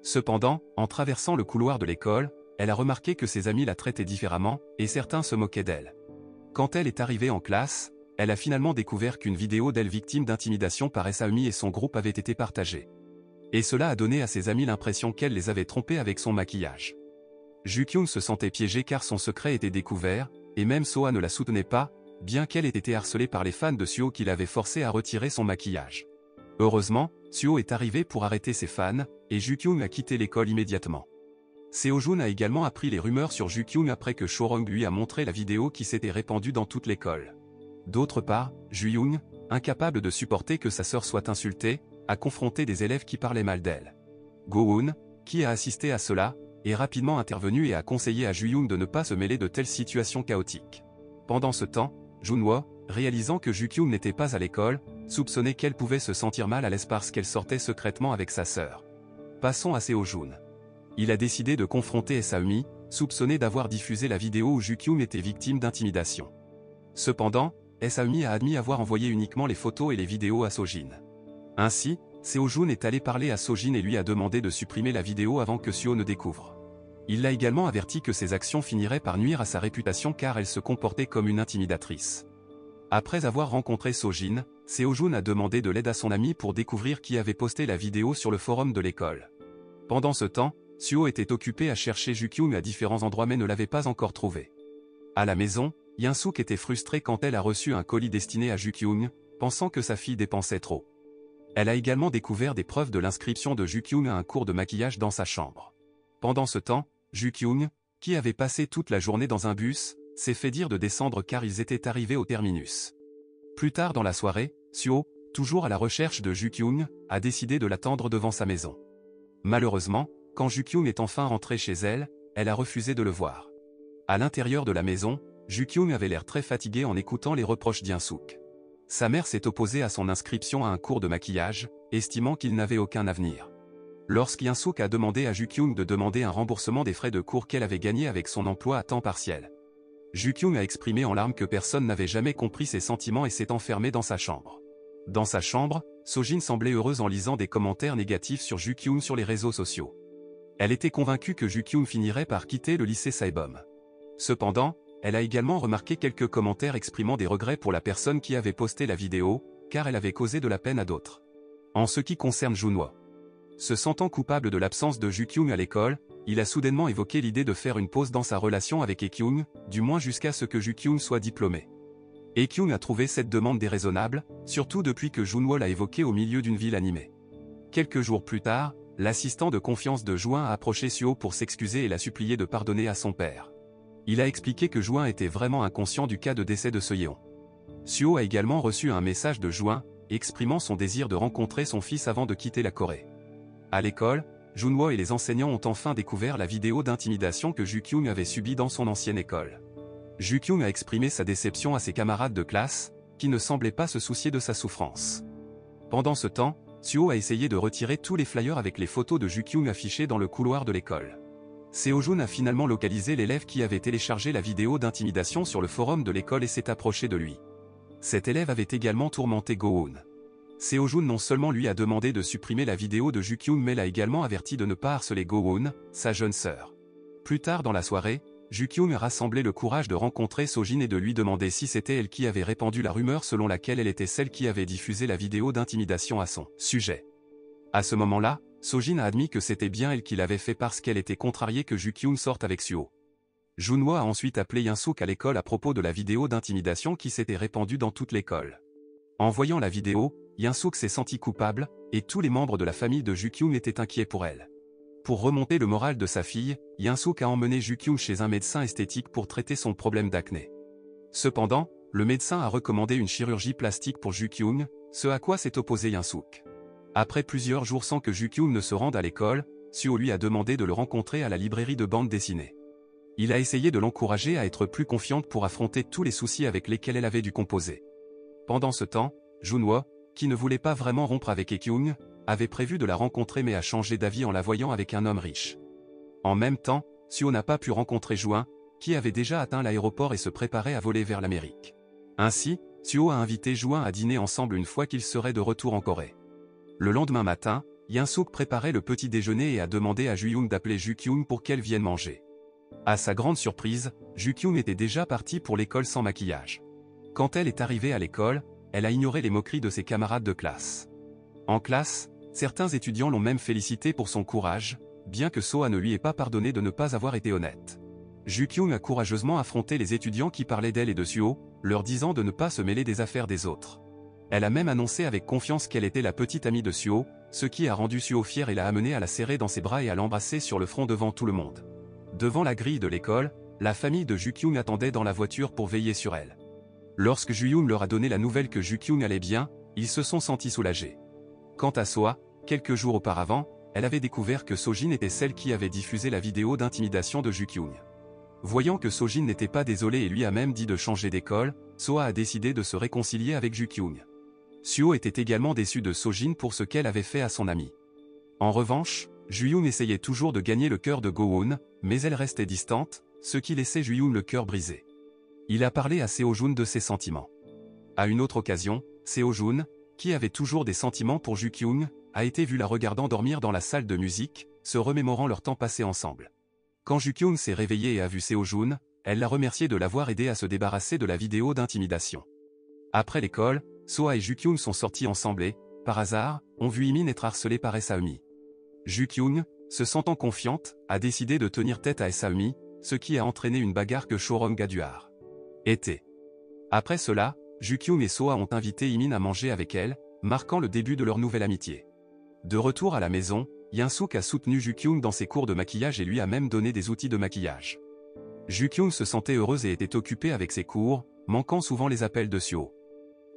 Cependant, en traversant le couloir de l'école, elle a remarqué que ses amis la traitaient différemment, et certains se moquaient d'elle. Quand elle est arrivée en classe, elle a finalement découvert qu'une vidéo d'elle victime d'intimidation par Saeumi et son groupe avait été partagée. Et cela a donné à ses amis l'impression qu'elle les avait trompés avec son maquillage. Jukyung se sentait piégée car son secret était découvert, et même Soa ne la soutenait pas, bien qu'elle ait été harcelée par les fans de Suho qui l'avaient forcée à retirer son maquillage. Heureusement, Suho est arrivé pour arrêter ses fans, et Jukyung a quitté l'école immédiatement. Seojun a également appris les rumeurs sur Jukyung après que Chorong lui a montré la vidéo qui s'était répandue dans toute l'école. D'autre part, Juyoung, incapable de supporter que sa sœur soit insultée, a confronté des élèves qui parlaient mal d'elle. Go-eun, qui a assisté à cela, est rapidement intervenu et a conseillé à Juyoung de ne pas se mêler de telles situations chaotiques. Pendant ce temps, Junhwa, réalisant que Jukyung n'était pas à l'école, soupçonnait qu'elle pouvait se sentir mal à l'aise parce qu'elle sortait secrètement avec sa sœur. Passons à Seojun. Il a décidé de confronter Saeumi, soupçonné d'avoir diffusé la vidéo où Jukyung était victime d'intimidation. Cependant, Saeumi a admis avoir envoyé uniquement les photos et les vidéos à Sojin. Ainsi, Seojun est allé parler à Sojin et lui a demandé de supprimer la vidéo avant que Suho ne découvre. Il l'a également averti que ses actions finiraient par nuire à sa réputation car elle se comportait comme une intimidatrice. Après avoir rencontré Sojin, Seojun a demandé de l'aide à son ami pour découvrir qui avait posté la vidéo sur le forum de l'école. Pendant ce temps, Suho était occupé à chercher Jukyung à différents endroits mais ne l'avait pas encore trouvé. À la maison, Young-suk était frustrée quand elle a reçu un colis destiné à Jukyung, pensant que sa fille dépensait trop. Elle a également découvert des preuves de l'inscription de Ju-kyung à un cours de maquillage dans sa chambre. Pendant ce temps, Ju-kyung, qui avait passé toute la journée dans un bus, s'est fait dire de descendre car ils étaient arrivés au terminus. Plus tard dans la soirée, Suho, toujours à la recherche de Ju-kyung, a décidé de l'attendre devant sa maison. Malheureusement, quand Ju-kyung est enfin rentré chez elle, elle a refusé de le voir. À l'intérieur de la maison, Ju-kyung avait l'air très fatigué en écoutant les reproches d'Hyun-suk. Sa mère s'est opposée à son inscription à un cours de maquillage, estimant qu'il n'avait aucun avenir. Lorsqu'Hyun-suk a demandé à Ju-kyung de demander un remboursement des frais de cours qu'elle avait gagnés avec son emploi à temps partiel, Ju-kyung a exprimé en larmes que personne n'avait jamais compris ses sentiments et s'est enfermé dans sa chambre. Dans sa chambre, Sojin semblait heureuse en lisant des commentaires négatifs sur Ju-kyung sur les réseaux sociaux. Elle était convaincue que Ju-kyung finirait par quitter le lycée Saebom. Cependant, elle a également remarqué quelques commentaires exprimant des regrets pour la personne qui avait posté la vidéo, car elle avait causé de la peine à d'autres. En ce qui concerne Junwo, se sentant coupable de l'absence de Ju-kyung à l'école, il a soudainement évoqué l'idée de faire une pause dans sa relation avec Hae-kyung, du moins jusqu'à ce que Ju-kyung soit diplômé. Hae-kyung a trouvé cette demande déraisonnable, surtout depuis que Junwo l'a évoqué au milieu d'une ville animée. Quelques jours plus tard, l'assistant de confiance de Juin a approché Suho pour s'excuser et l'a supplié de pardonner à son père. Il a expliqué que Juin était vraiment inconscient du cas de décès de Seyeon. Suho a également reçu un message de Juin, exprimant son désir de rencontrer son fils avant de quitter la Corée. À l'école, Junwo et les enseignants ont enfin découvert la vidéo d'intimidation que Ju-kyung avait subie dans son ancienne école. Ju-kyung a exprimé sa déception à ses camarades de classe, qui ne semblaient pas se soucier de sa souffrance. Pendant ce temps, Suho a essayé de retirer tous les flyers avec les photos de Ju-kyung affichés dans le couloir de l'école. Seo-jun a finalement localisé l'élève qui avait téléchargé la vidéo d'intimidation sur le forum de l'école et s'est approché de lui. Cet élève avait également tourmenté Go-hoon. Seo-jun non seulement lui a demandé de supprimer la vidéo de Ju-kyung mais l'a également averti de ne pas harceler Go-hoon, sa jeune sœur. Plus tard dans la soirée, Ju-kyung a rassemblé le courage de rencontrer Sojin et de lui demander si c'était elle qui avait répandu la rumeur selon laquelle elle était celle qui avait diffusé la vidéo d'intimidation à son sujet. À ce moment-là, Sojin a admis que c'était bien elle qui l'avait fait parce qu'elle était contrariée que Ju-kyung sorte avec Suho. Junwo a ensuite appelé Hyun-suk à l'école à propos de la vidéo d'intimidation qui s'était répandue dans toute l'école. En voyant la vidéo, Hyun-suk s'est senti coupable, et tous les membres de la famille de Ju-kyung étaient inquiets pour elle. Pour remonter le moral de sa fille, Hyun-suk a emmené Ju-kyung chez un médecin esthétique pour traiter son problème d'acné. Cependant, le médecin a recommandé une chirurgie plastique pour Ju-kyung, ce à quoi s'est opposé Hyun-suk. Après plusieurs jours sans que Ju-kyung ne se rende à l'école, Suho lui a demandé de le rencontrer à la librairie de bande dessinée. Il a essayé de l'encourager à être plus confiante pour affronter tous les soucis avec lesquels elle avait dû composer. Pendant ce temps, Junwo, qui ne voulait pas vraiment rompre avec Hae-kyung, avait prévu de la rencontrer mais a changé d'avis en la voyant avec un homme riche. En même temps, Suho n'a pas pu rencontrer Juin, qui avait déjà atteint l'aéroport et se préparait à voler vers l'Amérique. Ainsi, Suho a invité Juin à dîner ensemble une fois qu'ils seraient de retour en Corée. Le lendemain matin, Hyun-suk préparait le petit déjeuner et a demandé à Ju-young d'appeler Ju-kyung pour qu'elle vienne manger. À sa grande surprise, Ju-kyung était déjà partie pour l'école sans maquillage. Quand elle est arrivée à l'école, elle a ignoré les moqueries de ses camarades de classe. En classe, certains étudiants l'ont même félicité pour son courage, bien que Soa ne lui ait pas pardonné de ne pas avoir été honnête. Ju-kyung a courageusement affronté les étudiants qui parlaient d'elle et de Suho, leur disant de ne pas se mêler des affaires des autres. Elle a même annoncé avec confiance qu'elle était la petite amie de Suho, ce qui a rendu Suho fière et l'a amenée à la serrer dans ses bras et à l'embrasser sur le front devant tout le monde. Devant la grille de l'école, la famille de Ju-kyung attendait dans la voiture pour veiller sur elle. Lorsque Ju-young leur a donné la nouvelle que Ju-kyung allait bien, ils se sont sentis soulagés. Quant à Soa, quelques jours auparavant, elle avait découvert que Sojin était celle qui avait diffusé la vidéo d'intimidation de Ju-kyung. Voyant que Sojin n'était pas désolé et lui a même dit de changer d'école, Soa a décidé de se réconcilier avec Ju-kyung. Suho était également déçue de Sojin pour ce qu'elle avait fait à son ami. En revanche, Ju-young essayait toujours de gagner le cœur de Go-hoon, mais elle restait distante, ce qui laissait Ju-young le cœur brisé. Il a parlé à Seo-jun de ses sentiments. À une autre occasion, Seo-jun, qui avait toujours des sentiments pour Ju-kyung, a été vu la regardant dormir dans la salle de musique, se remémorant leur temps passé ensemble. Quand Ju-kyung s'est réveillée et a vu Seo-jun, elle l'a remercié de l'avoir aidé à se débarrasser de la vidéo d'intimidation. Après l'école, Soa et Ju-kyung sont sortis ensemble et, par hasard, ont vu Imin être harcelé par Saeumi. Ju-kyung, se sentant confiante, a décidé de tenir tête à Saeumi, ce qui a entraîné une bagarre que Chorom Gaduar était. Après cela, Ju-kyung et Soa ont invité Imin à manger avec elle, marquant le début de leur nouvelle amitié. De retour à la maison, Young-suk a soutenu Ju-kyung dans ses cours de maquillage et lui a même donné des outils de maquillage. Ju-kyung se sentait heureuse et était occupée avec ses cours, manquant souvent les appels de Seo.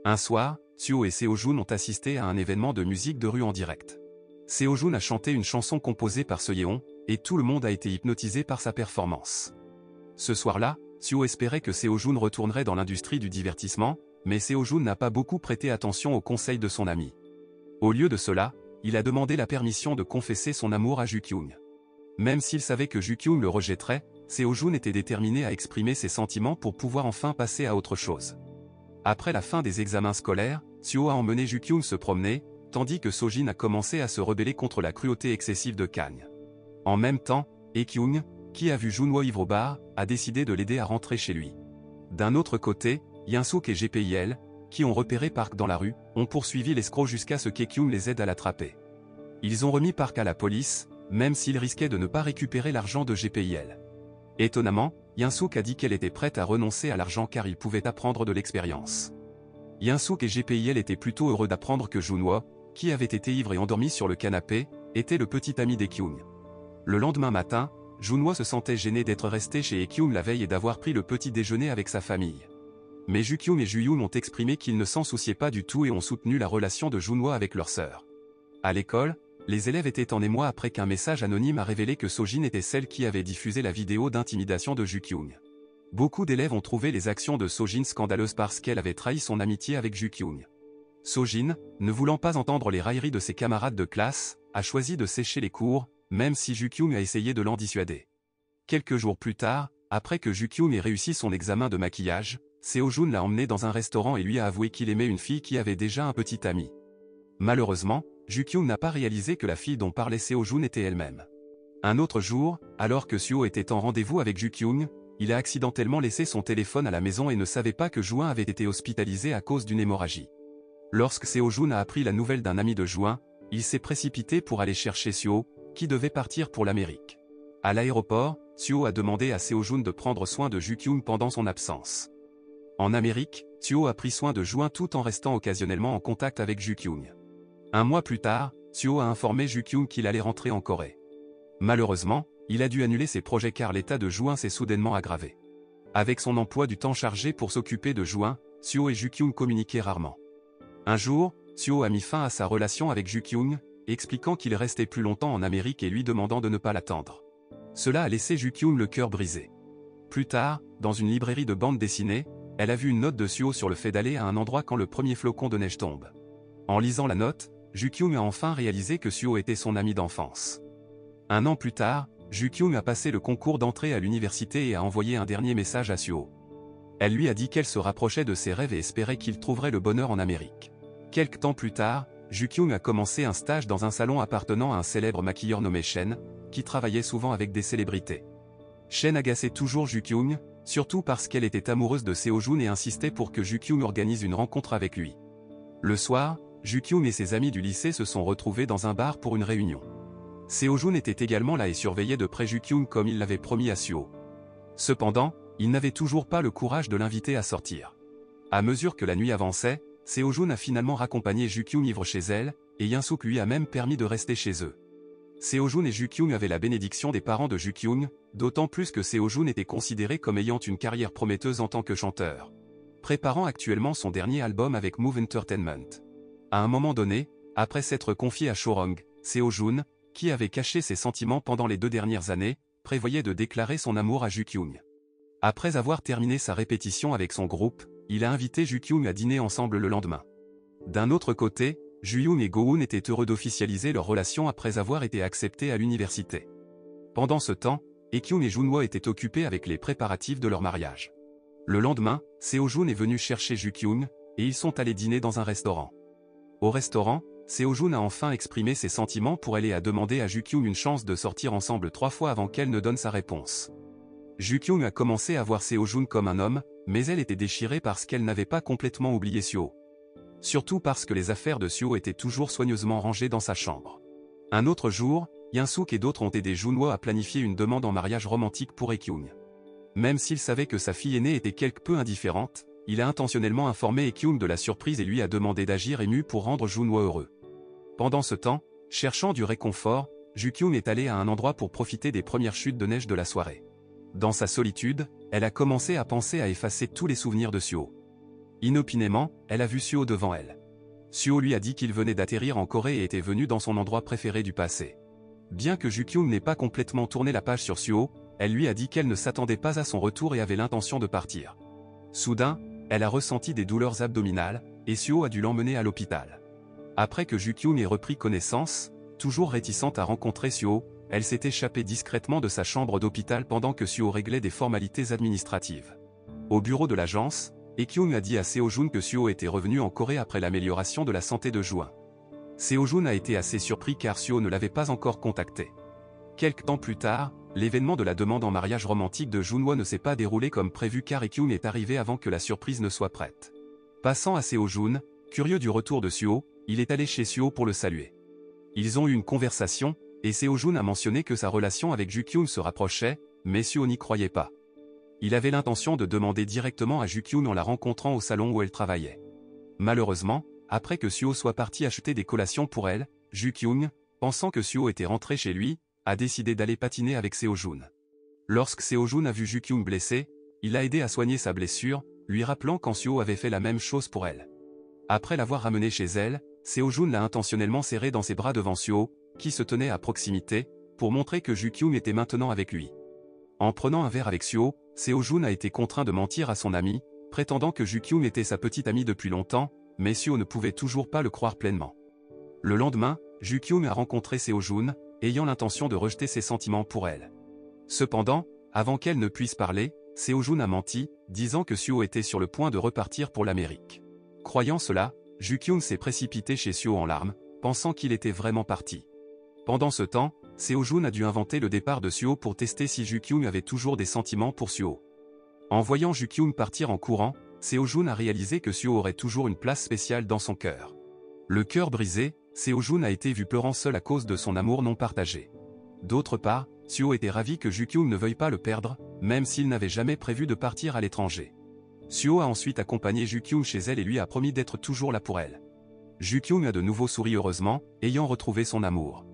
Un soir, Seo et Seo-jun ont assisté à un événement de musique de rue en direct. Seo-jun a chanté une chanson composée par Seoyeon, et tout le monde a été hypnotisé par sa performance. Ce soir-là, Seo espérait que Seo-jun retournerait dans l'industrie du divertissement, mais Seo-jun n'a pas beaucoup prêté attention aux conseils de son ami. Au lieu de cela, il a demandé la permission de confesser son amour à Ju-kyung. Même s'il savait que Ju-kyung le rejetterait, Seo-jun était déterminé à exprimer ses sentiments pour pouvoir enfin passer à autre chose. Après la fin des examens scolaires, Seo a emmené Ju-kyung se promener, tandis que Sojin a commencé à se rebeller contre la cruauté excessive de Kang. En même temps, Hye-kyung, qui a vu Junwo ivre au bar, a décidé de l'aider à rentrer chez lui. D'un autre côté, Young-suk et GPIL, qui ont repéré Park dans la rue, ont poursuivi l'escroc jusqu'à ce qu'Hye-kyung les aide à l'attraper. Ils ont remis Park à la police, même s'il risquait de ne pas récupérer l'argent de GPIL. Étonnamment, Young-suk a dit qu'elle était prête à renoncer à l'argent car il pouvait apprendre de l'expérience. Young-suk et GPIL étaient plutôt heureux d'apprendre que Junwo, qui avait été ivre et endormi sur le canapé, était le petit ami d'Hye-kyung. Le lendemain matin, Junwo se sentait gêné d'être resté chez Hye-kyung la veille et d'avoir pris le petit déjeuner avec sa famille. Mais Ju-kyung et Ju-yoon ont exprimé qu'ils ne s'en souciaient pas du tout et ont soutenu la relation de Junwo avec leur sœur. À l'école, les élèves étaient en émoi après qu'un message anonyme a révélé que Sojin était celle qui avait diffusé la vidéo d'intimidation de Ju-kyung. Beaucoup d'élèves ont trouvé les actions de Sojin scandaleuses parce qu'elle avait trahi son amitié avec Ju-kyung. Sojin, ne voulant pas entendre les railleries de ses camarades de classe, a choisi de sécher les cours, même si Ju-kyung a essayé de l'en dissuader. Quelques jours plus tard, après que Ju-kyung ait réussi son examen de maquillage, Seo-jun l'a emmené dans un restaurant et lui a avoué qu'il aimait une fille qui avait déjà un petit ami. Malheureusement, Ju-kyung n'a pas réalisé que la fille dont parlait Seo-jun était elle-même. Un autre jour, alors que Seo était en rendez-vous avec Ju-kyung, il a accidentellement laissé son téléphone à la maison et ne savait pas que Juin avait été hospitalisé à cause d'une hémorragie. Lorsque Seo-jun a appris la nouvelle d'un ami de Juin, il s'est précipité pour aller chercher Seo, qui devait partir pour l'Amérique. À l'aéroport, Seo a demandé à Seo-jun de prendre soin de Ju-kyung pendant son absence. En Amérique, Seo a pris soin de Juin tout en restant occasionnellement en contact avec Ju-kyung. Un mois plus tard, Seo a informé Ju-kyung qu'il allait rentrer en Corée. Malheureusement, il a dû annuler ses projets car l'état de Juin s'est soudainement aggravé. Avec son emploi du temps chargé pour s'occuper de Juin, Seo et Ju-kyung communiquaient rarement. Un jour, Seo a mis fin à sa relation avec Ju-kyung, expliquant qu'il restait plus longtemps en Amérique et lui demandant de ne pas l'attendre. Cela a laissé Ju-kyung le cœur brisé. Plus tard, dans une librairie de bande dessinée, elle a vu une note de Seo sur le fait d'aller à un endroit quand le premier flocon de neige tombe. En lisant la note, Ju-kyung a enfin réalisé que Seo était son ami d'enfance. Un an plus tard, Ju-kyung a passé le concours d'entrée à l'université et a envoyé un dernier message à Seo. Elle lui a dit qu'elle se rapprochait de ses rêves et espérait qu'il trouverait le bonheur en Amérique. Quelque temps plus tard, Ju-kyung a commencé un stage dans un salon appartenant à un célèbre maquilleur nommé Shen, qui travaillait souvent avec des célébrités. Shen agaçait toujours Ju-kyung, surtout parce qu'elle était amoureuse de Seo-jun et insistait pour que Ju-kyung organise une rencontre avec lui. Le soir, Ju-kyung et ses amis du lycée se sont retrouvés dans un bar pour une réunion. Seo-jun était également là et surveillait de près Ju-kyung comme il l'avait promis à Seo. Cependant, il n'avait toujours pas le courage de l'inviter à sortir. À mesure que la nuit avançait, Seo-jun a finalement raccompagné Ju-kyung ivre chez elle, et Young-suk lui a même permis de rester chez eux. Seo-jun et Ju-kyung avaient la bénédiction des parents de Ju-kyung, d'autant plus que Seo-jun était considéré comme ayant une carrière prometteuse en tant que chanteur. Préparant actuellement son dernier album avec Move Entertainment. À un moment donné, après s'être confié à Chorong, Seo-jun, qui avait caché ses sentiments pendant les 2 dernières années, prévoyait de déclarer son amour à Ju-kyung. Après avoir terminé sa répétition avec son groupe, il a invité Ju-kyung à dîner ensemble le lendemain. D'un autre côté, Ju-yoon et Go-hoon étaient heureux d'officialiser leur relation après avoir été acceptés à l'université. Pendant ce temps, Hye-kyung et Junwo étaient occupés avec les préparatifs de leur mariage. Le lendemain, Seo-jun est venu chercher Ju-kyung, et ils sont allés dîner dans un restaurant. Au restaurant, Seo-jun a enfin exprimé ses sentiments pour elle et a demandé à Ju-kyung une chance de sortir ensemble 3 fois avant qu'elle ne donne sa réponse. Ju-kyung a commencé à voir Seo-jun comme un homme, mais elle était déchirée parce qu'elle n'avait pas complètement oublié Seo. Surtout parce que les affaires de Seo étaient toujours soigneusement rangées dans sa chambre. Un autre jour, Young-suk et d'autres ont aidé Junwo à planifier une demande en mariage romantique pour Hye-kyung. Même s'il savait que sa fille aînée était quelque peu indifférente, il a intentionnellement informé Ekyung de la surprise et lui a demandé d'agir ému pour rendre Junwo heureux. Pendant ce temps, cherchant du réconfort, Ju-kyung est allée à un endroit pour profiter des premières chutes de neige de la soirée. Dans sa solitude, elle a commencé à penser à effacer tous les souvenirs de Suho. Inopinément, elle a vu Suho devant elle. Suho lui a dit qu'il venait d'atterrir en Corée et était venu dans son endroit préféré du passé. Bien que Ju-kyung n'ait pas complètement tourné la page sur Suho, elle lui a dit qu'elle ne s'attendait pas à son retour et avait l'intention de partir. Soudain, elle a ressenti des douleurs abdominales, et Suho a dû l'emmener à l'hôpital. Après que Ju-kyung ait repris connaissance, toujours réticente à rencontrer Suho, elle s'est échappée discrètement de sa chambre d'hôpital pendant que Suho réglait des formalités administratives. Au bureau de l'agence, Ekyung a dit à Seo-jun que Suho était revenu en Corée après l'amélioration de la santé de juin. Seo-jun a été assez surpris car Suho ne l'avait pas encore contacté. Quelque temps plus tard, l'événement de la demande en mariage romantique de Junwo ne s'est pas déroulé comme prévu car Ekyung est arrivé avant que la surprise ne soit prête. Passant à Seo-jun, curieux du retour de Suho, il est allé chez Suho pour le saluer. Ils ont eu une conversation, et Seo-jun a mentionné que sa relation avec Ju-kyung se rapprochait, mais Suho n'y croyait pas. Il avait l'intention de demander directement à Ju-kyung en la rencontrant au salon où elle travaillait. Malheureusement, après que Suho soit parti acheter des collations pour elle, Ju-kyung, pensant que Suho était rentré chez lui, a décidé d'aller patiner avec Seo-jun. Lorsque Seo-jun a vu Ju-kyung blessé, il l'a aidé à soigner sa blessure, lui rappelant quand Suho avait fait la même chose pour elle. Après l'avoir ramené chez elle, Seo-jun l'a intentionnellement serré dans ses bras devant Suho, qui se tenait à proximité, pour montrer que Ju-kyung était maintenant avec lui. En prenant un verre avec Suho, Seo-jun a été contraint de mentir à son ami, prétendant que Ju-kyung était sa petite amie depuis longtemps, mais Suho ne pouvait toujours pas le croire pleinement. Le lendemain, Ju-kyung a rencontré Seo-jun, ayant l'intention de rejeter ses sentiments pour elle. Cependant, avant qu'elle ne puisse parler, Seo-jun a menti, disant que Suho était sur le point de repartir pour l'Amérique. Croyant cela, Ju-kyung s'est précipité chez Suho en larmes, pensant qu'il était vraiment parti. Pendant ce temps, Seo-jun a dû inventer le départ de Suho pour tester si Ju-kyung avait toujours des sentiments pour Suho. En voyant Ju-kyung partir en courant, Seo-jun a réalisé que Suho aurait toujours une place spéciale dans son cœur. Le cœur brisé, Seo-jun a été vu pleurant seul à cause de son amour non partagé. D'autre part, Suho était ravi que Ju-kyung ne veuille pas le perdre, même s'il n'avait jamais prévu de partir à l'étranger. Suho a ensuite accompagné Ju-kyung chez elle et lui a promis d'être toujours là pour elle. Ju-kyung a de nouveau souri heureusement, ayant retrouvé son amour.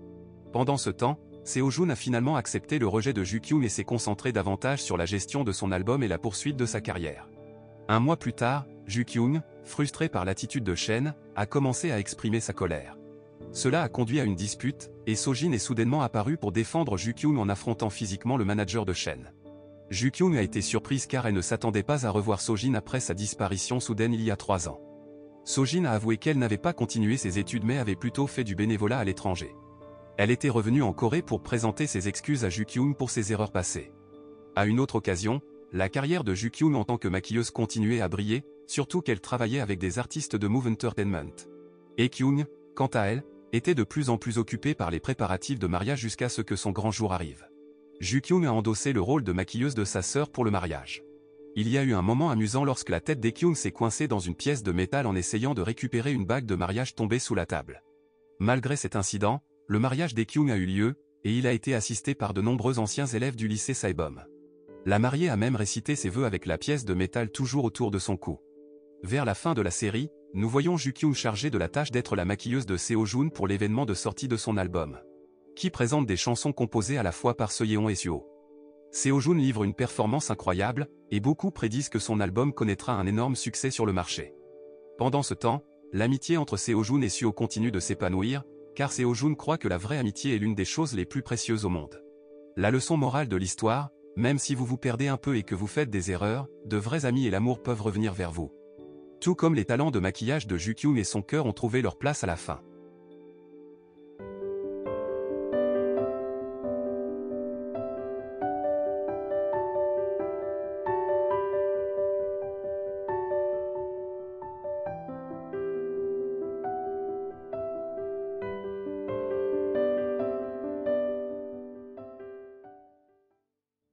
Pendant ce temps, Seo-jun a finalement accepté le rejet de Ju-kyung et s'est concentré davantage sur la gestion de son album et la poursuite de sa carrière. Un mois plus tard, Ju-kyung, frustré par l'attitude de Shen, a commencé à exprimer sa colère. Cela a conduit à une dispute, et Sojin est soudainement apparu pour défendre Ju-kyung en affrontant physiquement le manager de Shen. Ju-kyung a été surprise car elle ne s'attendait pas à revoir Sojin après sa disparition soudaine il y a 3 ans. Sojin a avoué qu'elle n'avait pas continué ses études mais avait plutôt fait du bénévolat à l'étranger. Elle était revenue en Corée pour présenter ses excuses à Ju-kyung pour ses erreurs passées. À une autre occasion, la carrière de Ju-kyung en tant que maquilleuse continuait à briller, surtout qu'elle travaillait avec des artistes de Move Entertainment. Ekyung, quant à elle, était de plus en plus occupée par les préparatifs de mariage jusqu'à ce que son grand jour arrive. Ju-kyung a endossé le rôle de maquilleuse de sa sœur pour le mariage. Il y a eu un moment amusant lorsque la tête d'Ekyung s'est coincée dans une pièce de métal en essayant de récupérer une bague de mariage tombée sous la table. Malgré cet incident, le mariage d'Ekyung a eu lieu, et il a été assisté par de nombreux anciens élèves du lycée Saebom. La mariée a même récité ses vœux avec la pièce de métal toujours autour de son cou. Vers la fin de la série, nous voyons Ju-kyung chargée de la tâche d'être la maquilleuse de Seo-jun pour l'événement de sortie de son album, qui présente des chansons composées à la fois par Seoyeon et Suho. Seo-jun livre une performance incroyable, et beaucoup prédisent que son album connaîtra un énorme succès sur le marché. Pendant ce temps, l'amitié entre Seo-jun et Suho continue de s'épanouir, car Seo-jun croit que la vraie amitié est l'une des choses les plus précieuses au monde. La leçon morale de l'histoire, même si vous vous perdez un peu et que vous faites des erreurs, de vrais amis et l'amour peuvent revenir vers vous. Tout comme les talents de maquillage de Ju-kyung et son cœur ont trouvé leur place à la fin.